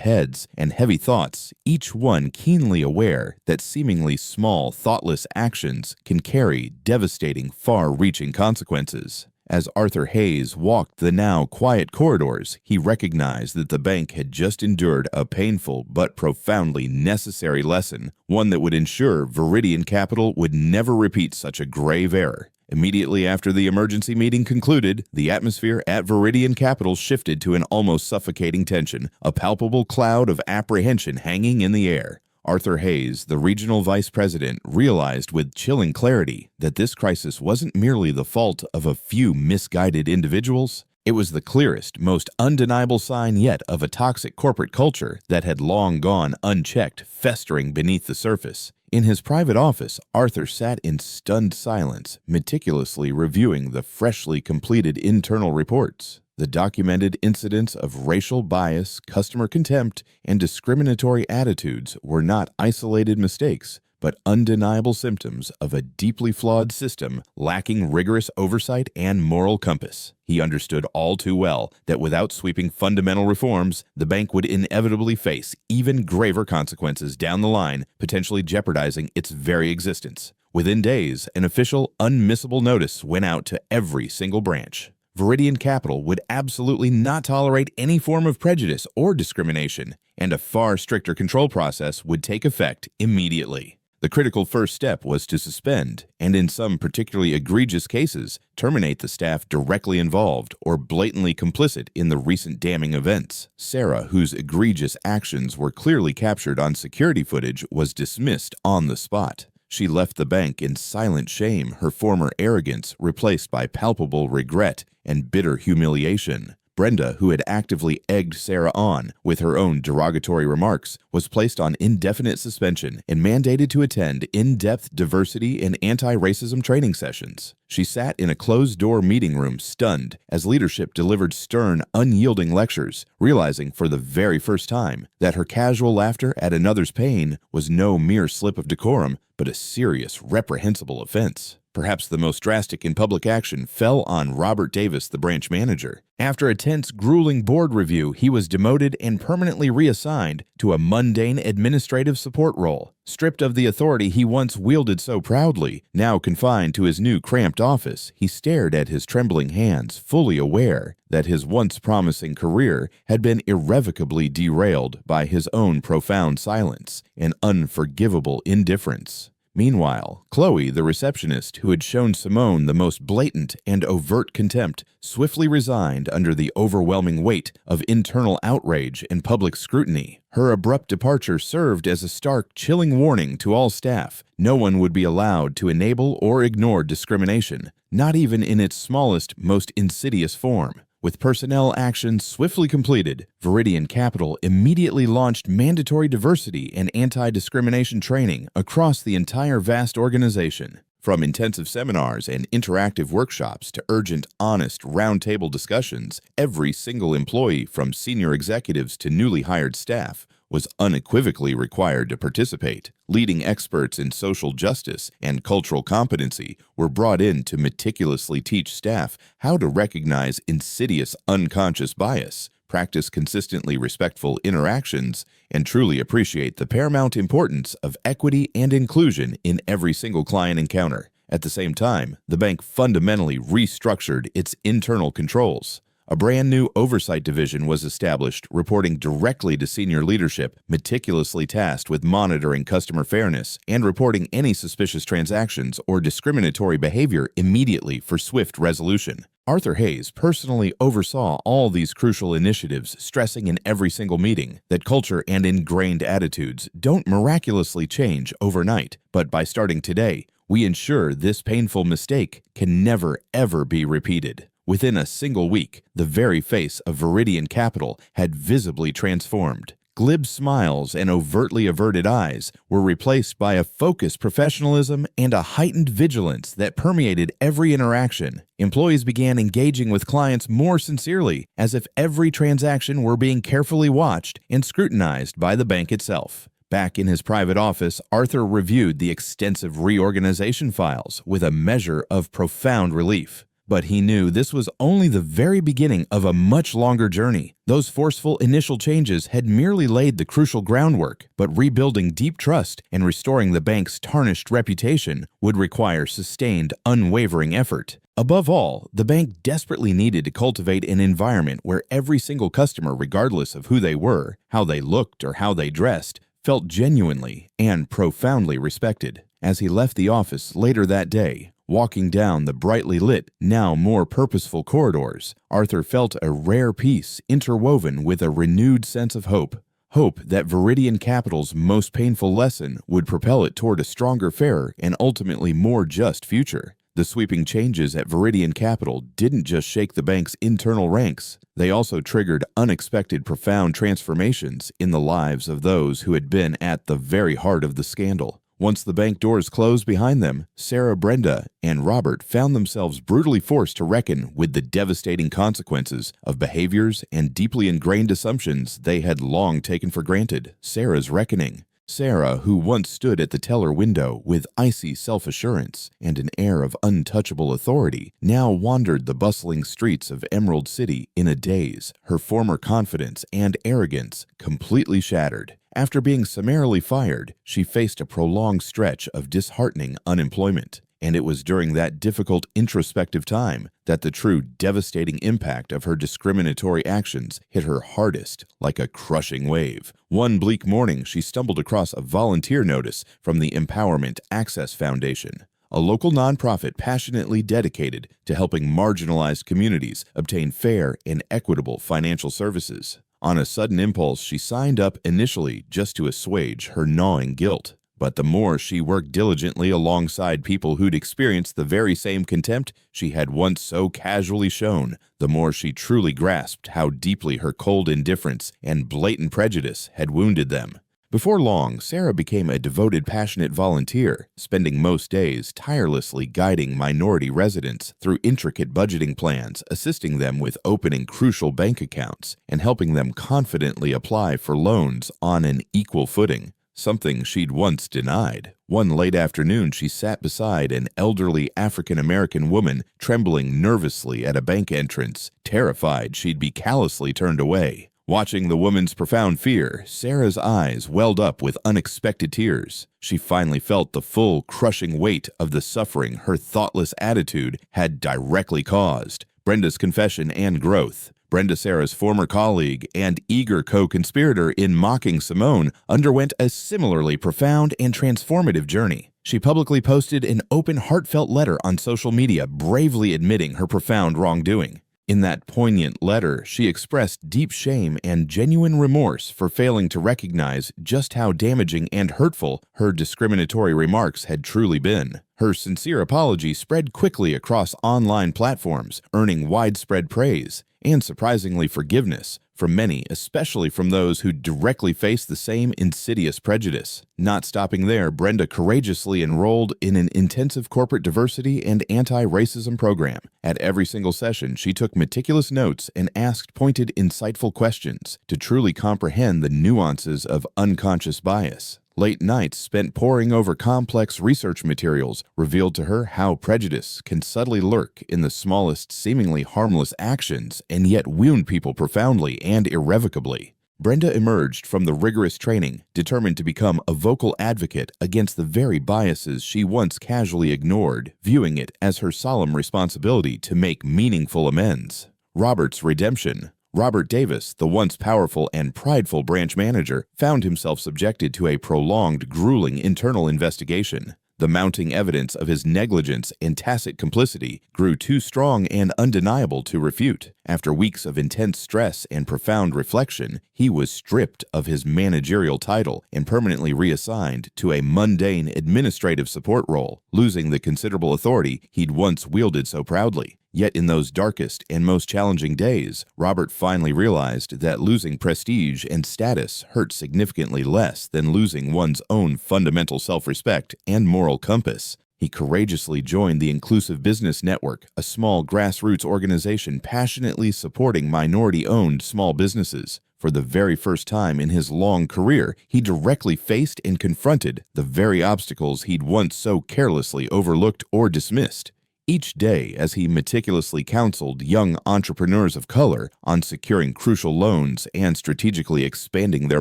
heads and heavy thoughts, each one keenly aware that seemingly small, thoughtless actions can carry devastating, far-reaching consequences. As Arthur Hayes walked the now quiet corridors, he recognized that the bank had just endured a painful but profoundly necessary lesson, one that would ensure Viridian Capital would never repeat such a grave error. Immediately after the emergency meeting concluded, the atmosphere at Viridian Capital shifted to an almost suffocating tension, a palpable cloud of apprehension hanging in the air. Arthur Hayes, the regional vice president, realized with chilling clarity that this crisis wasn't merely the fault of a few misguided individuals. It was the clearest, most undeniable sign yet of a toxic corporate culture that had long gone unchecked, festering beneath the surface. In his private office, Arthur sat in stunned silence, meticulously reviewing the freshly completed internal reports. The documented incidents of racial bias, customer contempt, and discriminatory attitudes were not isolated mistakes, but undeniable symptoms of a deeply flawed system lacking rigorous oversight and moral compass. He understood all too well that without sweeping fundamental reforms, the bank would inevitably face even graver consequences down the line, potentially jeopardizing its very existence. Within days, an official, unmissable notice went out to every single branch. Viridian Capital would absolutely not tolerate any form of prejudice or discrimination, and a far stricter control process would take effect immediately. The critical first step was to suspend, and in some particularly egregious cases, terminate the staff directly involved or blatantly complicit in the recent damning events. Sarah, whose egregious actions were clearly captured on security footage, was dismissed on the spot. She left the bank in silent shame, her former arrogance replaced by palpable regret and bitter humiliation. Brenda, who had actively egged Sarah on with her own derogatory remarks, was placed on indefinite suspension and mandated to attend in-depth diversity and anti-racism training sessions. She sat in a closed-door meeting room stunned as leadership delivered stern, unyielding lectures, realizing for the very first time that her casual laughter at another's pain was no mere slip of decorum, but a serious, reprehensible offense. Perhaps the most drastic in public action fell on Robert Davis, the branch manager. After a tense, grueling board review, he was demoted and permanently reassigned to a mundane administrative support role. Stripped of the authority he once wielded so proudly, now confined to his new cramped office, he stared at his trembling hands, fully aware that his once promising career had been irrevocably derailed by his own profound silence and unforgivable indifference. Meanwhile, Chloe, the receptionist who had shown Simone the most blatant and overt contempt, swiftly resigned under the overwhelming weight of internal outrage and public scrutiny. Her abrupt departure served as a stark, chilling warning to all staff. No one would be allowed to enable or ignore discrimination, not even in its smallest, most insidious form. With personnel actions swiftly completed, Viridian Capital immediately launched mandatory diversity and anti-discrimination training across the entire vast organization. From intensive seminars and interactive workshops to urgent, honest, roundtable discussions, every single employee, from senior executives to newly hired staff, was unequivocally required to participate. Leading experts in social justice and cultural competency were brought in to meticulously teach staff how to recognize insidious unconscious bias, practice consistently respectful interactions, and truly appreciate the paramount importance of equity and inclusion in every single client encounter. At the same time, the bank fundamentally restructured its internal controls. A brand new oversight division was established, reporting directly to senior leadership, meticulously tasked with monitoring customer fairness and reporting any suspicious transactions or discriminatory behavior immediately for swift resolution. Arthur Hayes personally oversaw all these crucial initiatives, stressing in every single meeting that culture and ingrained attitudes don't miraculously change overnight, but by starting today, we ensure this painful mistake can never, ever be repeated. Within a single week, the very face of Viridian Capital had visibly transformed. Glib smiles and overtly averted eyes were replaced by a focused professionalism and a heightened vigilance that permeated every interaction. Employees began engaging with clients more sincerely, as if every transaction were being carefully watched and scrutinized by the bank itself. Back in his private office, Arthur reviewed the extensive reorganization files with a measure of profound relief. But he knew this was only the very beginning of a much longer journey. Those forceful initial changes had merely laid the crucial groundwork, but rebuilding deep trust and restoring the bank's tarnished reputation would require sustained, unwavering effort. Above all, the bank desperately needed to cultivate an environment where every single customer, regardless of who they were, how they looked, or how they dressed, felt genuinely and profoundly respected. As he left the office later that day, walking down the brightly lit, now more purposeful corridors, Arthur felt a rare peace interwoven with a renewed sense of hope. Hope that Viridian Capital's most painful lesson would propel it toward a stronger, fairer, and ultimately more just future. The sweeping changes at Viridian Capital didn't just shake the bank's internal ranks, they also triggered unexpected, profound transformations in the lives of those who had been at the very heart of the scandal. Once the bank doors closed behind them, Sarah, Brenda, and Robert found themselves brutally forced to reckon with the devastating consequences of behaviors and deeply ingrained assumptions they had long taken for granted. Sarah's reckoning. Sarah, who once stood at the teller window with icy self-assurance and an air of untouchable authority, now wandered the bustling streets of Emerald City in a daze, her former confidence and arrogance completely shattered. After being summarily fired, she faced a prolonged stretch of disheartening unemployment, and it was during that difficult introspective time that the true devastating impact of her discriminatory actions hit her hardest, like a crushing wave. One bleak morning, she stumbled across a volunteer notice from the Empowerment Access Foundation, a local nonprofit passionately dedicated to helping marginalized communities obtain fair and equitable financial services. On a sudden impulse, she signed up initially just to assuage her gnawing guilt. But the more she worked diligently alongside people who'd experienced the very same contempt she had once so casually shown, the more she truly grasped how deeply her cold indifference and blatant prejudice had wounded them. Before long, Sarah became a devoted, passionate volunteer, spending most days tirelessly guiding minority residents through intricate budgeting plans, assisting them with opening crucial bank accounts, and helping them confidently apply for loans on an equal footing. something she'd once denied. One late afternoon, she sat beside an elderly African-American woman, trembling nervously at a bank entrance, terrified she'd be callously turned away. Watching the woman's profound fear, Sarah's eyes welled up with unexpected tears. She finally felt the full, crushing weight of the suffering her thoughtless attitude had directly caused. Brenda's confession and growth. Brenda, Sarah's former colleague and eager co-conspirator in mocking Simone, underwent a similarly profound and transformative journey. She publicly posted an open, heartfelt letter on social media, bravely admitting her profound wrongdoing. In that poignant letter, she expressed deep shame and genuine remorse for failing to recognize just how damaging and hurtful her discriminatory remarks had truly been. Her sincere apology spread quickly across online platforms, earning widespread praise and, surprisingly, forgiveness from many, especially from those who directly face the same insidious prejudice. Not stopping there, Brenda courageously enrolled in an intensive corporate diversity and anti-racism program. At every single session, she took meticulous notes and asked pointed, insightful questions to truly comprehend the nuances of unconscious bias. Late nights spent poring over complex research materials revealed to her how prejudice can subtly lurk in the smallest, seemingly harmless actions and yet wound people profoundly and irrevocably. Brenda emerged from the rigorous training, determined to become a vocal advocate against the very biases she once casually ignored, viewing it as her solemn responsibility to make meaningful amends. Robert's redemption. Robert Davis, the once powerful and prideful branch manager, found himself subjected to a prolonged, grueling internal investigation. The mounting evidence of his negligence and tacit complicity grew too strong and undeniable to refute. After weeks of intense stress and profound reflection, he was stripped of his managerial title and permanently reassigned to a mundane administrative support role, losing the considerable authority he'd once wielded so proudly. Yet in those darkest and most challenging days, Robert finally realized that losing prestige and status hurt significantly less than losing one's own fundamental self-respect and moral compass. He courageously joined the Inclusive Business Network, a small grassroots organization passionately supporting minority-owned small businesses. For the very first time in his long career, he directly faced and confronted the very obstacles he'd once so carelessly overlooked or dismissed. Each day, as he meticulously counseled young entrepreneurs of color on securing crucial loans and strategically expanding their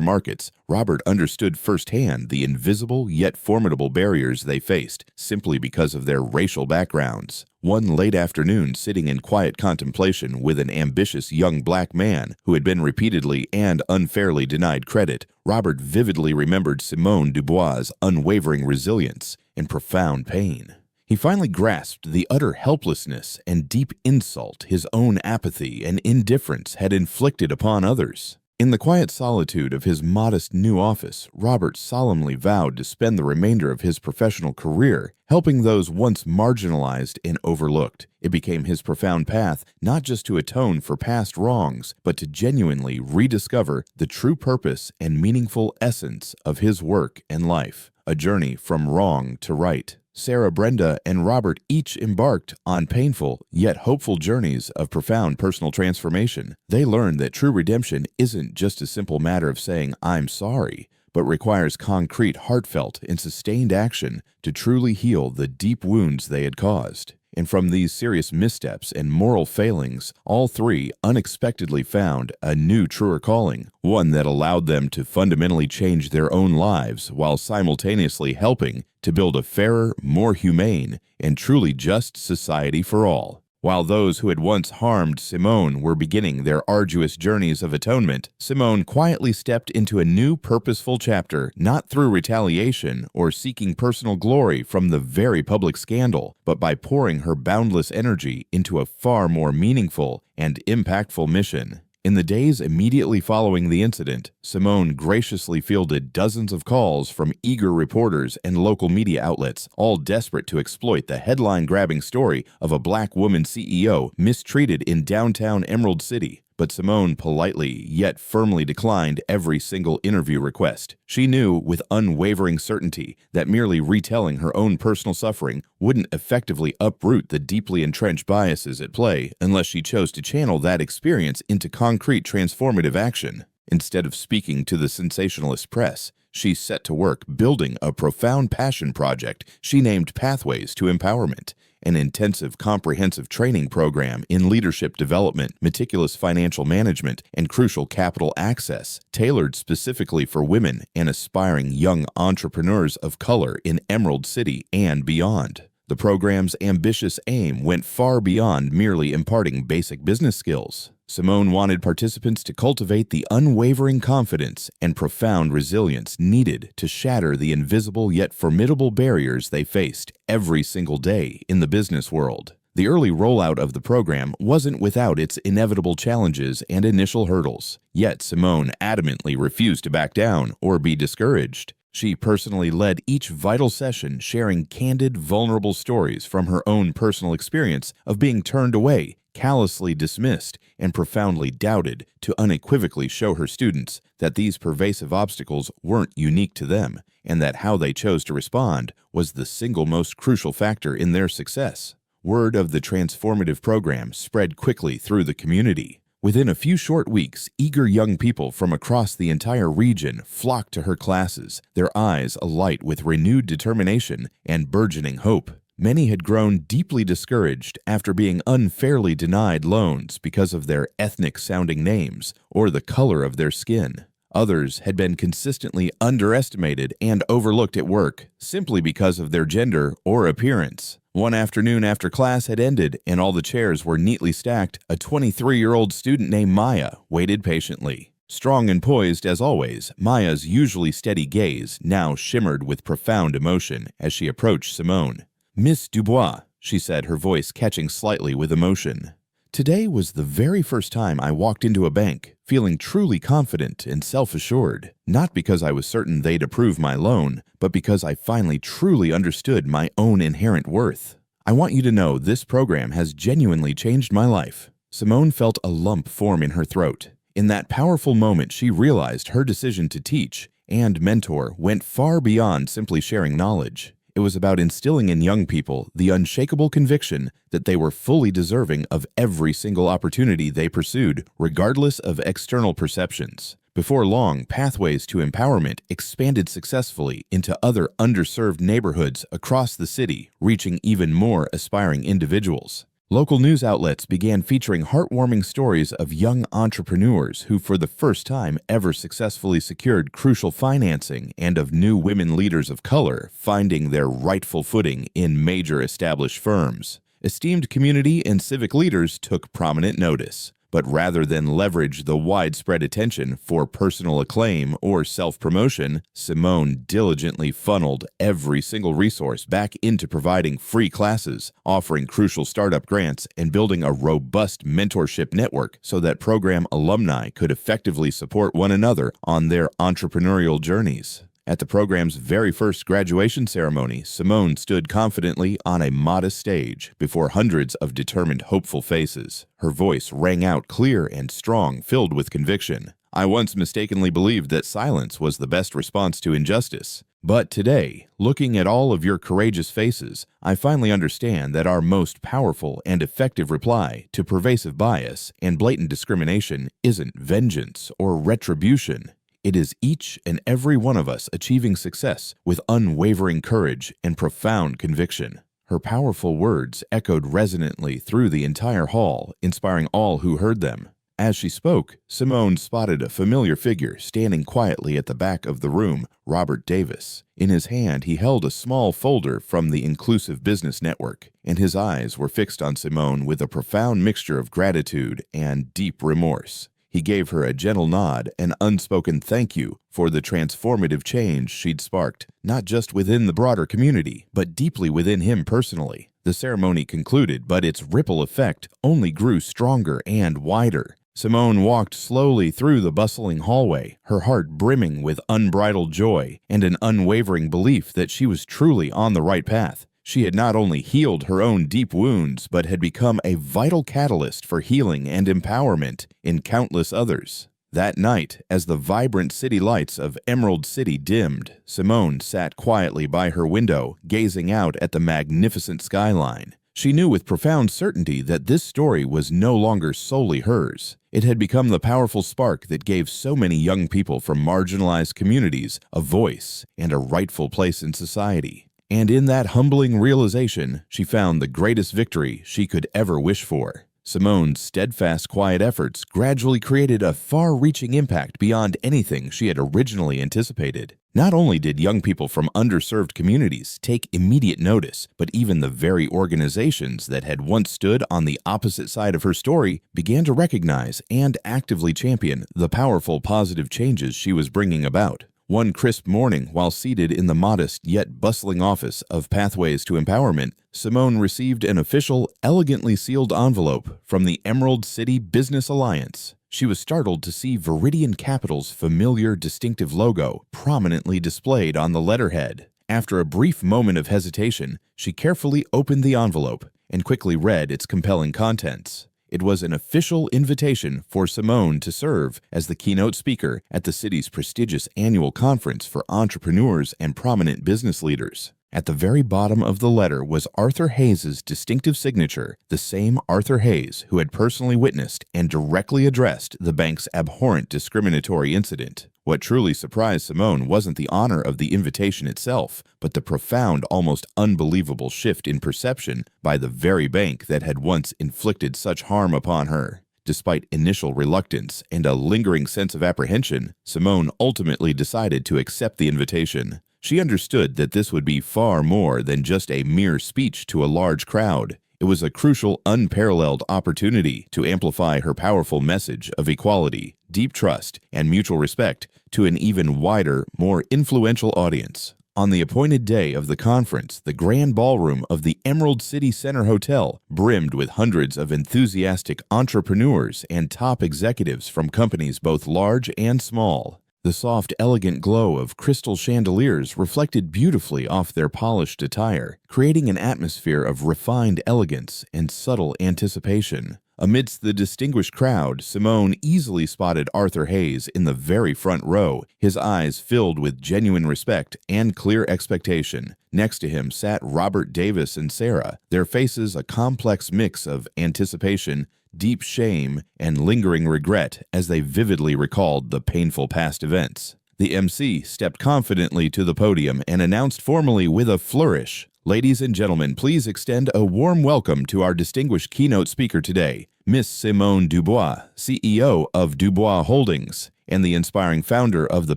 markets, Robert understood firsthand the invisible yet formidable barriers they faced simply because of their racial backgrounds. One late afternoon, sitting in quiet contemplation with an ambitious young black man who had been repeatedly and unfairly denied credit, Robert vividly remembered Simone Dubois' unwavering resilience and profound pain. He finally grasped the utter helplessness and deep insult his own apathy and indifference had inflicted upon others. In the quiet solitude of his modest new office, Robert solemnly vowed to spend the remainder of his professional career helping those once marginalized and overlooked. It became his profound path not just to atone for past wrongs, but to genuinely rediscover the true purpose and meaningful essence of his work and life, a journey from wrong to right. Sarah, Brenda, and Robert each embarked on painful yet hopeful journeys of profound personal transformation. They learned that true redemption isn't just a simple matter of saying, "I'm sorry," but requires concrete, heartfelt, and sustained action to truly heal the deep wounds they had caused. And from these serious missteps and moral failings, all three unexpectedly found a new, truer calling, one that allowed them to fundamentally change their own lives while simultaneously helping to build a fairer, more humane, and truly just society for all. While those who had once harmed Simone were beginning their arduous journeys of atonement, Simone quietly stepped into a new purposeful chapter, not through retaliation or seeking personal glory from the very public scandal, but by pouring her boundless energy into a far more meaningful and impactful mission. In the days immediately following the incident, Simone graciously fielded dozens of calls from eager reporters and local media outlets, all desperate to exploit the headline-grabbing story of a black woman CEO mistreated in downtown Emerald City. But Simone politely yet firmly declined every single interview request. She knew with unwavering certainty that merely retelling her own personal suffering wouldn't effectively uproot the deeply entrenched biases at play unless she chose to channel that experience into concrete transformative action. Instead of speaking to the sensationalist press, She set to work building a profound passion project she named Pathways to Empowerment, an intensive, comprehensive training program in leadership development, meticulous financial management, and crucial capital access, tailored specifically for women and aspiring young entrepreneurs of color in Emerald City and beyond. The program's ambitious aim went far beyond merely imparting basic business skills. Simone wanted participants to cultivate the unwavering confidence and profound resilience needed to shatter the invisible yet formidable barriers they faced every single day in the business world. The early rollout of the program wasn't without its inevitable challenges and initial hurdles, yet Simone adamantly refused to back down or be discouraged. She personally led each vital session, sharing candid, vulnerable stories from her own personal experience of being turned away, callously dismissed, and profoundly doubted, to unequivocally show her students that these pervasive obstacles weren't unique to them, and that how they chose to respond was the single most crucial factor in their success. Word of the transformative program spread quickly through the community. Within a few short weeks, eager young people from across the entire region flocked to her classes, their eyes alight with renewed determination and burgeoning hope. Many had grown deeply discouraged after being unfairly denied loans because of their ethnic-sounding names or the color of their skin. Others had been consistently underestimated and overlooked at work simply because of their gender or appearance. One afternoon after class had ended and all the chairs were neatly stacked, a 23-year-old student named Maya waited patiently. Strong and poised as always, Maya's usually steady gaze now shimmered with profound emotion as she approached Simone. "Miss Dubois," she said, her voice catching slightly with emotion. "Today was the very first time I walked into a bank, feeling truly confident and self-assured, not because I was certain they'd approve my loan, but because I finally truly understood my own inherent worth. I want you to know this program has genuinely changed my life." Simone felt a lump form in her throat. In that powerful moment, she realized her decision to teach and mentor went far beyond simply sharing knowledge. It was about instilling in young people the unshakable conviction that they were fully deserving of every single opportunity they pursued, regardless of external perceptions. Before long, Pathways to Empowerment expanded successfully into other underserved neighborhoods across the city, reaching even more aspiring individuals. Local news outlets began featuring heartwarming stories of young entrepreneurs who for the first time ever successfully secured crucial financing, and of new women leaders of color finding their rightful footing in major established firms. Esteemed community and civic leaders took prominent notice. But rather than leverage the widespread attention for personal acclaim or self-promotion, Simone diligently funneled every single resource back into providing free classes, offering crucial startup grants, and building a robust mentorship network so that program alumni could effectively support one another on their entrepreneurial journeys. At the program's very first graduation ceremony, Simone stood confidently on a modest stage before hundreds of determined, hopeful faces. Her voice rang out clear and strong, filled with conviction. "I once mistakenly believed that silence was the best response to injustice. But today, looking at all of your courageous faces, I finally understand that our most powerful and effective reply to pervasive bias and blatant discrimination isn't vengeance or retribution. It is each and every one of us achieving success with unwavering courage and profound conviction." Her powerful words echoed resonantly through the entire hall, inspiring all who heard them. As she spoke, Simone spotted a familiar figure standing quietly at the back of the room, Robert Davis. In his hand, he held a small folder from the Inclusive Business Network, and his eyes were fixed on Simone with a profound mixture of gratitude and deep remorse. He gave her a gentle nod, an unspoken thank you for the transformative change she'd sparked, not just within the broader community, but deeply within him personally. The ceremony concluded, but its ripple effect only grew stronger and wider. Simone walked slowly through the bustling hallway, her heart brimming with unbridled joy and an unwavering belief that she was truly on the right path. She had not only healed her own deep wounds, but had become a vital catalyst for healing and empowerment in countless others. That night, as the vibrant city lights of Emerald City dimmed, Simone sat quietly by her window, gazing out at the magnificent skyline. She knew with profound certainty that this story was no longer solely hers. It had become the powerful spark that gave so many young people from marginalized communities a voice and a rightful place in society. And in that humbling realization, she found the greatest victory she could ever wish for. Simone's steadfast, quiet efforts gradually created a far-reaching impact beyond anything she had originally anticipated. Not only did young people from underserved communities take immediate notice, but even the very organizations that had once stood on the opposite side of her story began to recognize and actively champion the powerful positive changes she was bringing about. One crisp morning, while seated in the modest yet bustling office of Pathways to Empowerment, Simone received an official, elegantly sealed envelope from the Emerald City Business Alliance. She was startled to see Viridian Capital's familiar, distinctive logo prominently displayed on the letterhead. After a brief moment of hesitation, she carefully opened the envelope and quickly read its compelling contents. It was an official invitation for Simone to serve as the keynote speaker at the city's prestigious annual conference for entrepreneurs and prominent business leaders. At the very bottom of the letter was Arthur Hayes' distinctive signature, the same Arthur Hayes who had personally witnessed and directly addressed the bank's abhorrent discriminatory incident. What truly surprised Simone wasn't the honor of the invitation itself, but the profound, almost unbelievable shift in perception by the very bank that had once inflicted such harm upon her. Despite initial reluctance and a lingering sense of apprehension, Simone ultimately decided to accept the invitation. She understood that this would be far more than just a mere speech to a large crowd. It was a crucial, unparalleled opportunity to amplify her powerful message of equality, deep trust, and mutual respect to an even wider, more influential audience. On the appointed day of the conference, the grand ballroom of the Emerald City Center Hotel brimmed with hundreds of enthusiastic entrepreneurs and top executives from companies both large and small. The soft, elegant glow of crystal chandeliers reflected beautifully off their polished attire, creating an atmosphere of refined elegance and subtle anticipation. Amidst the distinguished crowd, Simone easily spotted Arthur Hayes in the very front row, his eyes filled with genuine respect and clear expectation. Next to him sat Robert Davis and Sarah, their faces a complex mix of anticipation, deep shame, and lingering regret as they vividly recalled the painful past events. The MC stepped confidently to the podium and announced formally with a flourish, "Ladies and gentlemen, please extend a warm welcome to our distinguished keynote speaker today, Miss Simone Dubois, CEO of Dubois Holdings, and the inspiring founder of the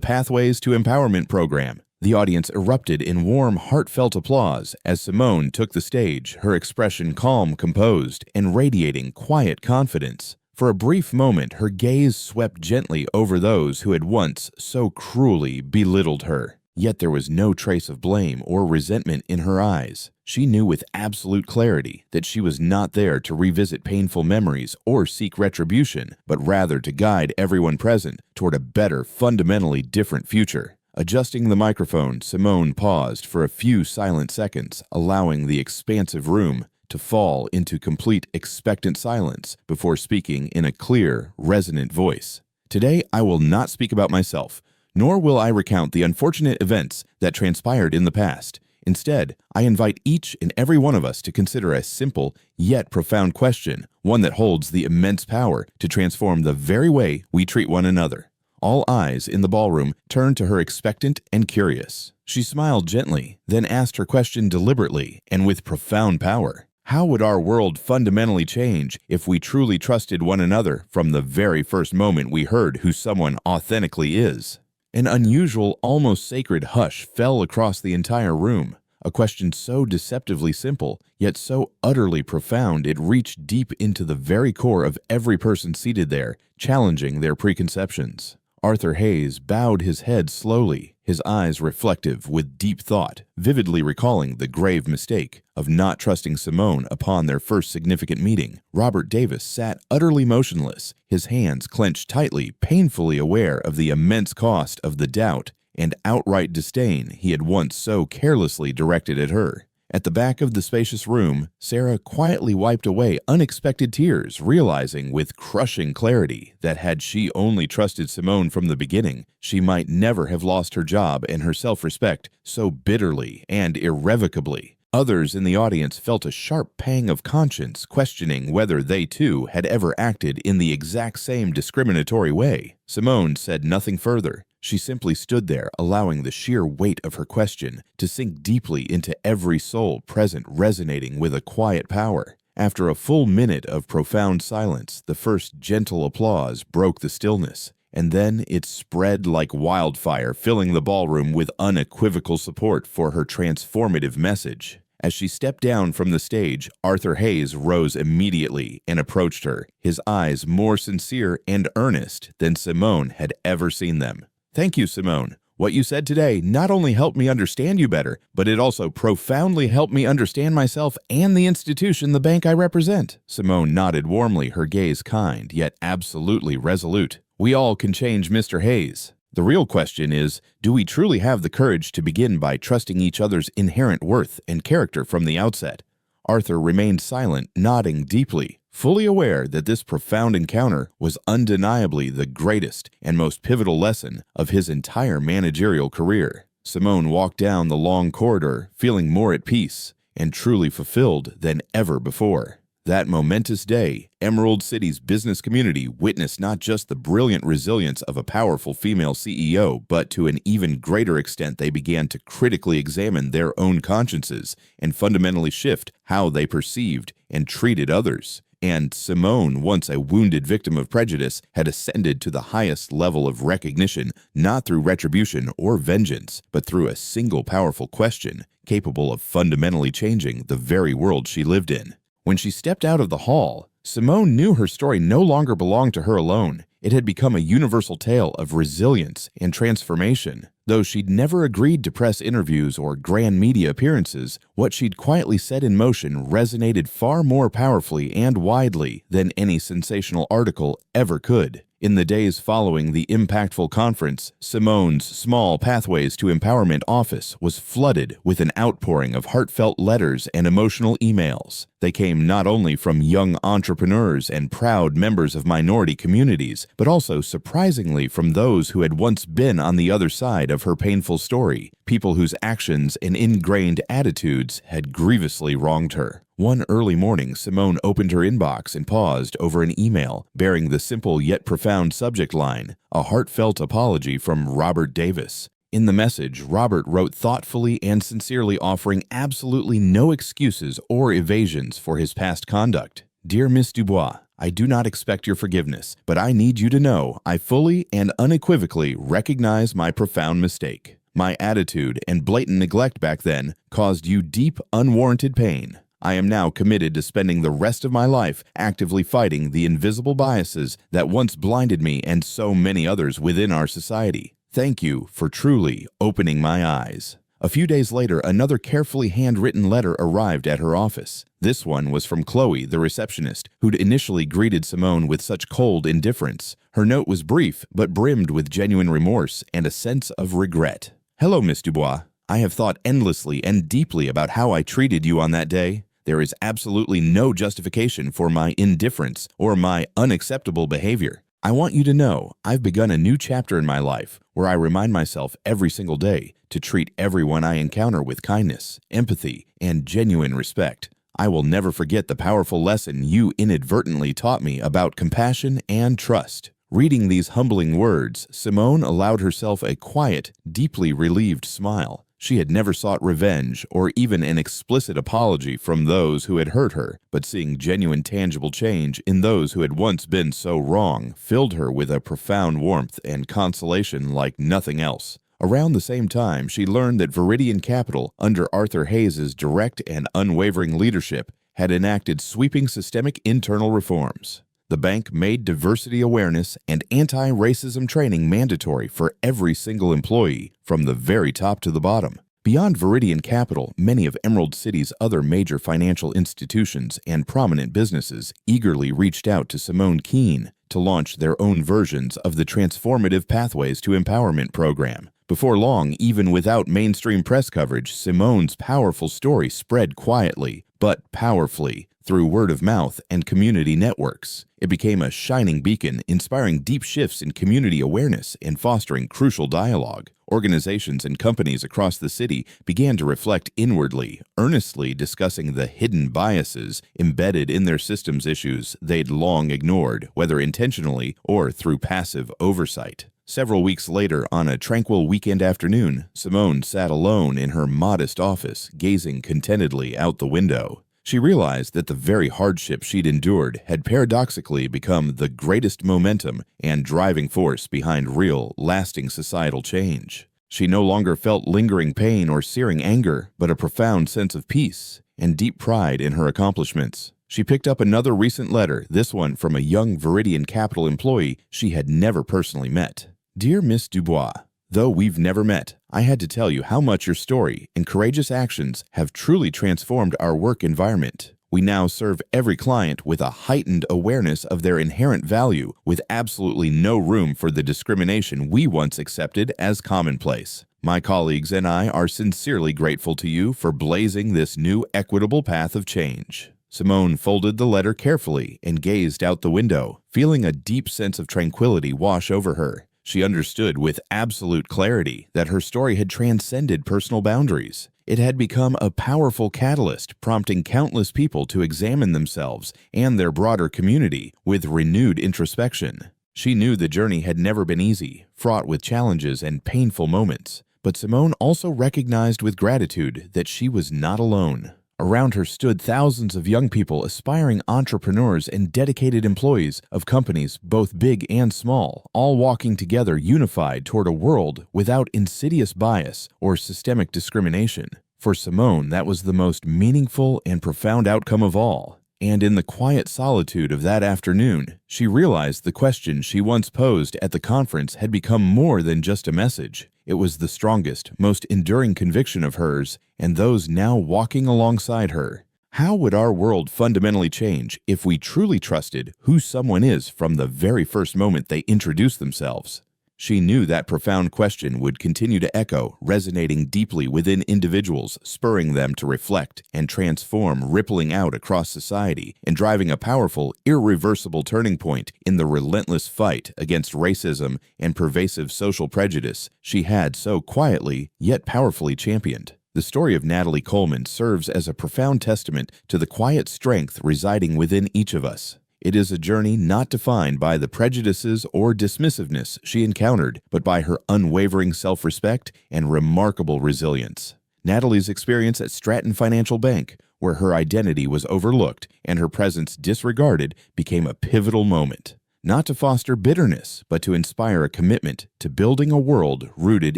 Pathways to Empowerment program." The audience erupted in warm, heartfelt applause as Simone took the stage, her expression calm, composed, and radiating quiet confidence. For a brief moment, her gaze swept gently over those who had once so cruelly belittled her. Yet there was no trace of blame or resentment in her eyes. She knew with absolute clarity that she was not there to revisit painful memories or seek retribution, but rather to guide everyone present toward a better, fundamentally different future. Adjusting the microphone, Simone paused for a few silent seconds, allowing the expansive room to fall into complete expectant silence before speaking in a clear, resonant voice. "Today, I will not speak about myself, nor will I recount the unfortunate events that transpired in the past. Instead, I invite each and every one of us to consider a simple yet profound question, one that holds the immense power to transform the very way we treat one another." All eyes in the ballroom turned to her, expectant and curious. She smiled gently, then asked her question deliberately and with profound power. How would our world fundamentally change if we truly trusted one another from the very first moment we heard who someone authentically is? An unusual, almost sacred hush fell across the entire room. A question so deceptively simple, yet so utterly profound it reached deep into the very core of every person seated there, challenging their preconceptions. Arthur Hayes bowed his head slowly, his eyes reflective with deep thought, vividly recalling the grave mistake of not trusting Simone upon their first significant meeting. Robert Davis sat utterly motionless, his hands clenched tightly, painfully aware of the immense cost of the doubt and outright disdain he had once so carelessly directed at her. At the back of the spacious room, Sarah quietly wiped away unexpected tears, realizing with crushing clarity that had she only trusted Simone from the beginning, she might never have lost her job and her self-respect so bitterly and irrevocably. Others in the audience felt a sharp pang of conscience, questioning whether they too had ever acted in the exact same discriminatory way. Simone said nothing further. She simply stood there, allowing the sheer weight of her question to sink deeply into every soul present, resonating with a quiet power. After a full minute of profound silence, the first gentle applause broke the stillness, and then it spread like wildfire, filling the ballroom with unequivocal support for her transformative message. As she stepped down from the stage, Arthur Hayes rose immediately and approached her, his eyes more sincere and earnest than Simone had ever seen them. "Thank you, Simone. What you said today not only helped me understand you better, but it also profoundly helped me understand myself and the institution, the bank I represent." Simone nodded warmly, her gaze kind, yet absolutely resolute. "We all can change, Mr. Hayes. The real question is, do we truly have the courage to begin by trusting each other's inherent worth and character from the outset?" Arthur remained silent, nodding deeply, fully aware that this profound encounter was undeniably the greatest and most pivotal lesson of his entire managerial career. Simone walked down the long corridor, feeling more at peace and truly fulfilled than ever before. That momentous day, Emerald City's business community witnessed not just the brilliant resilience of a powerful female CEO, but to an even greater extent they began to critically examine their own consciences and fundamentally shift how they perceived and treated others. And Simone, once a wounded victim of prejudice, had ascended to the highest level of recognition, not through retribution or vengeance, but through a single powerful question, capable of fundamentally changing the very world she lived in. When she stepped out of the hall, Simone knew her story no longer belonged to her alone. It had become a universal tale of resilience and transformation. Though she'd never agreed to press interviews or grand media appearances, what she'd quietly set in motion resonated far more powerfully and widely than any sensational article ever could. In the days following the impactful conference, Simone's Small Pathways to Empowerment office was flooded with an outpouring of heartfelt letters and emotional emails. They came not only from young entrepreneurs and proud members of minority communities, but also surprisingly from those who had once been on the other side of her painful story, people whose actions and ingrained attitudes had grievously wronged her. One early morning, Simone opened her inbox and paused over an email bearing the simple yet profound subject line, "A heartfelt apology from Robert Davis." In the message, Robert wrote thoughtfully and sincerely, offering absolutely no excuses or evasions for his past conduct. "Dear Miss Dubois, I do not expect your forgiveness, but I need you to know I fully and unequivocally recognize my profound mistake. My attitude and blatant neglect back then caused you deep, unwarranted pain. I am now committed to spending the rest of my life actively fighting the invisible biases that once blinded me and so many others within our society. Thank you for truly opening my eyes." A few days later, another carefully handwritten letter arrived at her office. This one was from Chloe, the receptionist, who'd initially greeted Simone with such cold indifference. Her note was brief, but brimmed with genuine remorse and a sense of regret. "Hello, Miss Dubois. I have thought endlessly and deeply about how I treated you on that day. There is absolutely no justification for my indifference or my unacceptable behavior. I want you to know I've begun a new chapter in my life where I remind myself every single day to treat everyone I encounter with kindness, empathy, and genuine respect. I will never forget the powerful lesson you inadvertently taught me about compassion and trust." Reading these humbling words, Simone allowed herself a quiet, deeply relieved smile. She had never sought revenge or even an explicit apology from those who had hurt her, but seeing genuine tangible change in those who had once been so wrong filled her with a profound warmth and consolation like nothing else. Around the same time, she learned that Viridian Capital, under Arthur Hayes' direct and unwavering leadership, had enacted sweeping systemic internal reforms. The bank made diversity awareness and anti-racism training mandatory for every single employee, from the very top to the bottom. Beyond Viridian Capital, many of Emerald City's other major financial institutions and prominent businesses eagerly reached out to Simone Keene to launch their own versions of the Transformative Pathways to Empowerment program. Before long, even without mainstream press coverage, Simone's powerful story spread quietly, but powerfully, through word of mouth and community networks. It became a shining beacon, inspiring deep shifts in community awareness and fostering crucial dialogue. organizations and companies across the city began to reflect inwardly, earnestly discussing the hidden biases embedded in their systems issues they'd long ignored, whether intentionally or through passive oversight. Several weeks later, on a tranquil weekend afternoon, Simone sat alone in her modest office, gazing contentedly out the window. She realized that the very hardship she'd endured had paradoxically become the greatest momentum and driving force behind real, lasting societal change. She no longer felt lingering pain or searing anger, but a profound sense of peace and deep pride in her accomplishments. She picked up another recent letter, this one from a young Viridian Capital employee she had never personally met. Dear Miss Dubois, though we've never met, I had to tell you how much your story and courageous actions have truly transformed our work environment. We now serve every client with a heightened awareness of their inherent value, with absolutely no room for the discrimination we once accepted as commonplace. My colleagues and I are sincerely grateful to you for blazing this new equitable path of change. Simone folded the letter carefully and gazed out the window, feeling a deep sense of tranquility wash over her. She understood with absolute clarity that her story had transcended personal boundaries. It had become a powerful catalyst, prompting countless people to examine themselves and their broader community with renewed introspection. She knew the journey had never been easy, fraught with challenges and painful moments, but Simone also recognized with gratitude that she was not alone. Around her stood thousands of young people, aspiring entrepreneurs and dedicated employees of companies both big and small, all walking together unified toward a world without insidious bias or systemic discrimination. For Simone, that was the most meaningful and profound outcome of all. And in the quiet solitude of that afternoon, she realized the question she once posed at the conference had become more than just a message. It was the strongest, most enduring conviction of hers and those now walking alongside her. How would our world fundamentally change if we truly trusted who someone is from the very first moment they introduce themselves? She knew that profound question would continue to echo, resonating deeply within individuals, spurring them to reflect and transform, rippling out across society, and driving a powerful, irreversible turning point in the relentless fight against racism and pervasive social prejudice she had so quietly yet powerfully championed. The story of Natalie Coleman serves as a profound testament to the quiet strength residing within each of us. It is a journey not defined by the prejudices or dismissiveness she encountered, but by her unwavering self-respect and remarkable resilience. Natalie's experience at Stratton Financial Bank, where her identity was overlooked and her presence disregarded, became a pivotal moment. Not to foster bitterness, but to inspire a commitment to building a world rooted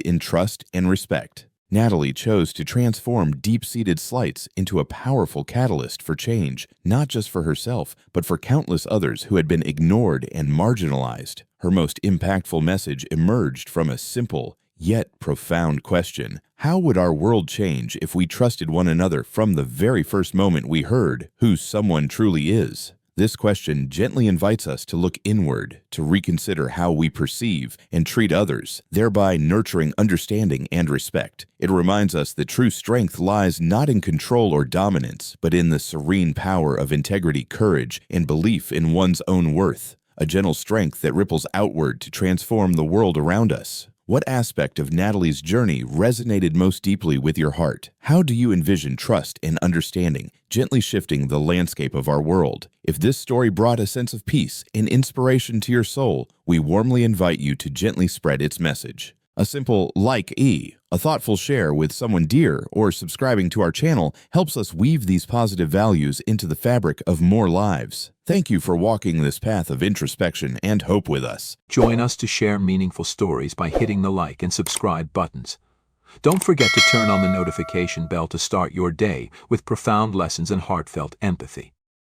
in trust and respect. Natalie chose to transform deep-seated slights into a powerful catalyst for change, not just for herself, but for countless others who had been ignored and marginalized. Her most impactful message emerged from a simple, yet profound question. How would our world change if we trusted one another from the very first moment we heard who someone truly is? This question gently invites us to look inward, to reconsider how we perceive and treat others, thereby nurturing understanding and respect. It reminds us that true strength lies not in control or dominance, but in the serene power of integrity, courage, and belief in one's own worth, a gentle strength that ripples outward to transform the world around us. What aspect of Natalie's journey resonated most deeply with your heart? How do you envision trust and understanding gently shifting the landscape of our world? If this story brought a sense of peace and inspiration to your soul, we warmly invite you to gently spread its message. A simple like-e, a thoughtful share with someone dear, or subscribing to our channel helps us weave these positive values into the fabric of more lives. Thank you for walking this path of introspection and hope with us. Join us to share meaningful stories by hitting the like and subscribe buttons. Don't forget to turn on the notification bell to start your day with profound lessons and heartfelt empathy.